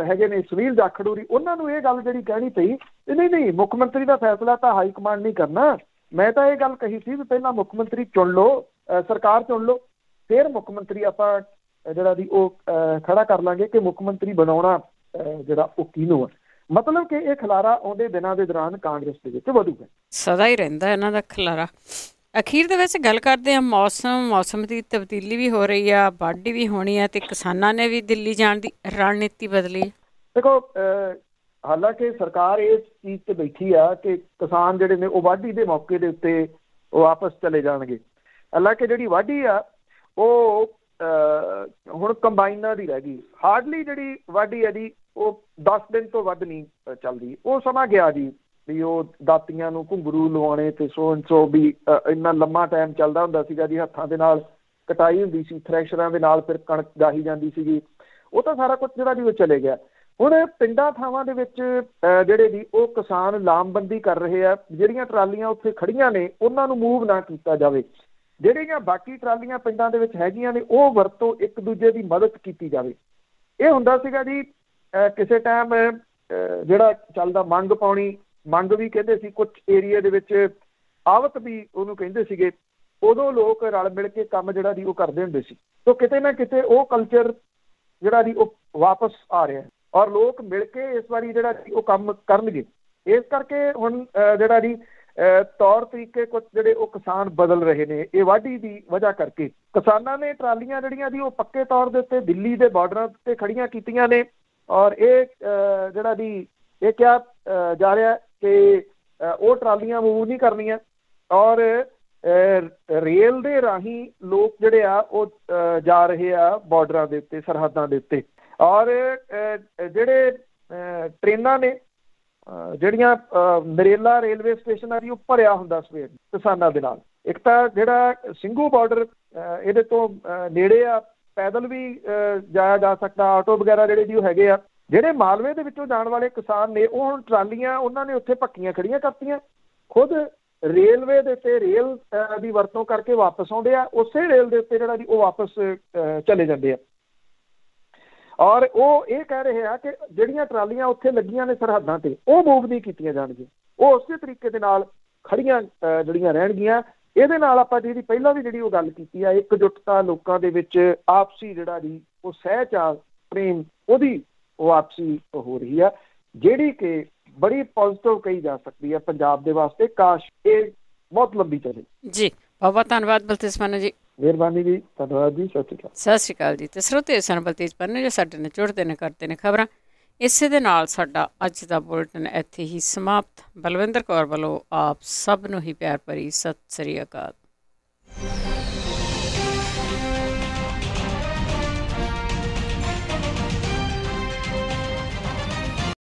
ਹੈਗੇ ਨੇ ਸੁਨੀਲ ਜਾਖੜ ਹੋਰੀ, ਉਹਨਾਂ ਨੂੰ ਇਹ ਗੱਲ ਜਿਹੜੀ ਕਹਿਣੀ ਪਈ ਨਹੀਂ ਮੁੱਖ ਮੰਤਰੀ ਦਾ ਫੈਸਲਾ ਤਾਂ ਹਾਈ ਕਮਾਂਡ ਨਹੀਂ ਕਰਨਾ। ਮੈਂ ਤਾਂ ਇਹ ਗੱਲ ਕਹੀ ਸੀ ਵੀ ਪਹਿਲਾਂ ਮੁੱਖ ਮੰਤਰੀ ਚੁਣ ਲਓ, ਸਰਕਾਰ ਚੁਣ ਲਓ, ਫਿਰ ਮੁੱਖ ਮੰਤਰੀ ਆਪਾਂ ਜਿਹੜਾ ਵੀ ਉਹ ਖੜਾ ਕਰ ਲਾਂਗੇ ਕਿ ਮੁੱਖ ਮੰਤਰੀ ਬਣਾਉਣਾ ਜਿਹੜਾ ਉਹ ਕਿਹਨੂੰ ਆ। ਮਤਲਬ ਕਿ ਇਹ ਖਿਲਾਰਾ ਆਉਂਦੇ ਦਿਨਾਂ ਦੇ ਦੌਰਾਨ ਕਾਂਗਰਸ ਦੇ ਵਿੱਚ ਵਧੂਗਾ, ਸਦਾ ਹੀ ਰਹਿੰਦਾ ਇਹਨਾਂ ਦਾ ਖਿਲਾਰਾ। ਅਖੀਰ ਦੇ ਵਿੱਚ ਗੱਲ ਕਰਦੇ ਹਾਂ ਮੌਸਮ ਦੀ ਤਬਦੀਲੀ ਵੀ ਹੋ ਰਹੀ ਆ, ਵਾਢੀ ਵੀ ਹੋਣੀ ਆ ਤੇ ਕਿਸਾਨਾਂ ਨੇ ਵੀ ਦਿੱਲੀ ਜਾਣ ਦੀ ਰਣਨੀਤੀ ਬਦਲੀ। ਦੇਖੋ ਹਾਲਾਂਕਿ ਸਰਕਾਰ ਇਸ ਚੀਜ਼ ਤੇ ਬੈਠੀ ਆ ਕਿ ਕਿਸਾਨ ਜਿਹੜੇ ਨੇ ਉਹ ਵਾਢੀ ਦੇ ਮੌਕੇ ਦੇ ਉੱਤੇ ਉਹ ਵਾਪਸ ਚਲੇ ਜਾਣਗੇ। ਹਾਲਾਂਕਿ ਜਿਹੜੀ ਵਾਢੀ ਆ ਉਹ ਹੁਣ ਕੰਬਾਈਨਾਂ ਦੀ ਰਹਿ ਗਈ। ਹਾਰਡਲੀ ਜਿਹੜੀ ਵਾਢੀ ਹੈ ਜੀ ਉਹ 10 ਦਿਨ ਤੋਂ ਵੱਧ ਨਹੀਂ ਚੱਲਦੀ। ਉਹ ਸਮਾਂ ਗਿਆ ਜੀ ਵੀ ਉਹ ਦਾਤੀਆਂ ਨੂੰ ਘੁੰਗਰੂ ਲਵਾਉਣੇ ਤੇ ਸੋ ਵੀ ਇੰਨਾ ਲੰਮਾ ਟਾਈਮ ਚੱਲਦਾ ਹੁੰਦਾ ਸੀਗਾ ਜੀ। ਹੱਥਾਂ ਦੇ ਨਾਲ ਕਟਾਈ ਹੁੰਦੀ ਸੀ, ਥ੍ਰੈਸ਼ਰਾਂ ਦੇ ਨਾਲ ਫਿਰ ਕਣਕ ਗਾਹੀ ਜਾਂਦੀ ਸੀਗੀ। ਉਹ ਤਾਂ ਸਾਰਾ ਕੁਛ ਜਿਹੜਾ ਜੀ ਉਹ ਚਲੇ ਗਿਆ। ਹੁਣ ਪਿੰਡਾਂ ਥਾਵਾਂ ਦੇ ਵਿੱਚ ਜਿਹੜੇ ਜੀ ਉਹ ਕਿਸਾਨ ਲਾਮਬੰਦੀ ਕਰ ਰਹੇ ਆ। ਜਿਹੜੀਆਂ ਟਰਾਲੀਆਂ ਉੱਥੇ ਖੜੀਆਂ ਨੇ ਉਹਨਾਂ ਨੂੰ ਮੂਵ ਨਾ ਕੀਤਾ ਜਾਵੇ। ਜਿਹੜੀਆਂ ਬਾਕੀ ਟਰਾਲੀਆਂ ਪਿੰਡਾਂ ਦੇ ਵਿੱਚ ਹੈਗੀਆਂ ਨੇ ਉਹ ਵਰਤੋਂ ਇੱਕ ਦੂਜੇ ਦੀ ਮਦਦ ਕੀਤੀ ਜਾਵੇ। ਇਹ ਹੁੰਦਾ ਸੀਗਾ ਜੀ ਕਿਸੇ ਟਾਈਮ ਜਿਹੜਾ ਚੱਲਦਾ ਮੰਗ ਪਾਉਣੀ, ਮੰਗ ਵੀ ਕਹਿੰਦੇ ਸੀ ਕੁਛ ਏਰੀਏ ਦੇ ਵਿੱਚ, ਆਵਤ ਵੀ ਉਹਨੂੰ ਕਹਿੰਦੇ ਸੀਗੇ। ਉਦੋਂ ਲੋਕ ਰਲ ਮਿਲ ਕੇ ਕੰਮ ਜਿਹੜਾ ਜੀ ਉਹ ਕਰਦੇ ਹੁੰਦੇ ਸੀ। ਸੋ ਕਿਤੇ ਨਾ ਕਿਤੇ ਉਹ ਕਲਚਰ ਜਿਹੜਾ ਜੀ ਉਹ ਵਾਪਸ ਆ ਰਿਹਾ ਔਰ ਲੋਕ ਮਿਲ ਕੇ ਇਸ ਵਾਰੀ ਜਿਹੜਾ ਜੀ ਉਹ ਕੰਮ ਕਰਨਗੇ। ਇਸ ਕਰਕੇ ਹੁਣ ਜਿਹੜਾ ਜੀ ਤੌਰ ਤਰੀਕੇ ਕੁਛ ਜਿਹੜੇ ਉਹ ਕਿਸਾਨ ਬਦਲ ਰਹੇ ਨੇ ਇਹ ਵਾਢੀ ਦੀ ਵਜ੍ਹਾ ਕਰਕੇ। ਕਿਸਾਨਾਂ ਨੇ ਟਰਾਲੀਆਂ ਜਿਹੜੀਆਂ ਜੀ ਉਹ ਪੱਕੇ ਤੌਰ ਦੇ ਉੱਤੇ ਦਿੱਲੀ ਦੇ ਬਾਰਡਰਾਂ ਉੱਤੇ ਖੜੀਆਂ ਕੀਤੀਆਂ ਨੇ ਔਰ ਇਹ ਜਿਹੜਾ ਜੀ ਇਹ ਕਿਹਾ ਜਾ ਰਿਹਾ ਕਿ ਉਹ ਟਰਾਲੀਆਂ ਮੂਵ ਨਹੀਂ ਕਰਨੀਆਂ ਔਰ ਰੇਲ ਦੇ ਰਾਹੀਂ ਲੋਕ ਜਿਹੜੇ ਆ ਉਹ ਜਾ ਰਹੇ ਆ ਬਾਰਡਰਾਂ ਦੇ ਉੱਤੇ, ਸਰਹੱਦਾਂ ਦੇ ਉੱਤੇ। ਔਰ ਜਿਹੜੇ ਟ੍ਰੇਨਾਂ ਨੇ ਜਿਹੜੀਆਂ ਨਰੇਲਾ ਰੇਲਵੇ ਸਟੇਸ਼ਨ ਆ ਜੀ ਉਹ ਭਰਿਆ ਹੁੰਦਾ ਸਵੇਰ ਕਿਸਾਨਾਂ ਦੇ ਨਾਲ। ਇੱਕ ਤਾਂ ਜਿਹੜਾ ਸਿੰਘੂ ਬਾਰਡਰ ਇਹਦੇ ਤੋਂ ਨੇੜੇ ਆ, ਪੈਦਲ ਵੀ ਜਾਇਆ ਜਾ ਸਕਦਾ, ਆਟੋ ਵਗੈਰਾ ਜਿਹੜੇ ਜੀ ਉਹ ਹੈਗੇ ਆ। ਜਿਹੜੇ ਮਾਲਵੇ ਦੇ ਵਿੱਚੋਂ ਜਾਣ ਵਾਲੇ ਕਿਸਾਨ ਨੇ ਉਹ ਹੁਣ ਟਰਾਲੀਆਂ ਉਹਨਾਂ ਨੇ ਉੱਥੇ ਪੱਕੀਆਂ ਖੜੀਆਂ ਕਰਤੀਆਂ। ਖੁਦ ਰੇਲਵੇ ਦੇ ਉੱਤੇ ਰੇਲ ਦੀ ਵਰਤੋਂ ਕਰਕੇ ਵਾਪਸ ਆਉਂਦੇ ਆ। ਉਸੇ ਰੇਲ ਦੇ ਉੱਤੇ ਜਿਹੜਾ ਜੀ ਉਹ ਵਾਪਸ ਚਲੇ ਜਾਂਦੇ ਆ। ਔਰ ਉਹ ਇਹ ਕਹਿ ਰਹੇ ਆ ਕਿ ਜਿਹੜੀਆਂ ਟਰਾਲੀਆਂ ਉੱਥੇ ਲੱਗੀਆਂ ਨੇ ਸਰਹੱਦਾਂ ਤੇ ਉਹ ਮੂਵ ਨਹੀਂ ਕੀਤੀਆਂ ਜਾਣਗੀਆਂ, ਉਹ ਉਸੇ ਤਰੀਕੇ ਦੇ ਨਾਲ ਖੜੀਆਂ ਜਿਹੜੀਆਂ ਰਹਿਣਗੀਆਂ। ਇਹਦੇ ਨਾਲ ਆਪਾਂ ਜਿਹੜੀ ਪਹਿਲਾਂ ਵੀ ਜਿਹੜੀ ਉਹ ਗੱਲ ਕੀਤੀ ਆ, ਇਕਜੁੱਟਤਾ ਲੋਕਾਂ ਦੇ ਵਿੱਚ, ਆਪਸੀ ਜਿਹੜਾ ਜੀ ਉਹ ਸਹਿਚਾਰ ਪ੍ਰੇਮ ਉਹਦੀ ਵਾਪਸੀ ਹੋ ਰਹੀ ਆ, ਜਿਹੜੀ ਕਿ ਬੜੀ ਪੋਜ਼ਿਟਿਵ ਕਹੀ ਜਾ ਸਕਦੀ ਹੈ ਪੰਜਾਬ ਦੇ ਵਾਸਤੇ। ਕਾਸ਼ ਇਹ ਬਹੁਤ ਲੰਬੀ ਚੱਲੇ ਜੀ। ਬਹੁਤ ਧੰਨਵਾਦ ਬਲਤੇਜ ਪੰਨੂ ਜੀ। ਮਿਹਰਬਾਨੀ ਜੀ, ਧੰਨਵਾਦ ਜੀ। ਸਤਿ ਸ਼੍ਰੀ ਅਕਾਲ। ਸਤਿ ਸ਼੍ਰੀ ਅਕਾਲ ਜੀ। ਤੇ ਸਰੋਤੇ ਸਨ ਬਲਤੇਜ ਪੰਨੂ ਜੋ ਸਾਡੇ ਨਾਲ ਜੁੜਦੇ ਨੇ, ਕਰਦੇ ਨੇ ਖਬਰਾਂ। ਇਸੇ ਦੇ ਨਾਲ ਸਾਡਾ ਅੱਜ ਦਾ ਬੁਲਟਨ ਇੱਥੇ ਹੀ ਸਮਾਪਤ। ਬਲਵਿੰਦਰ ਕੌਰ ਵੱਲੋਂ ਆਪ ਸਭ ਨੂੰ ਹੀ ਪਿਆਰ ਭਰੀ ਸਤਿ ਸ੍ਰੀ ਅਕਾਲ।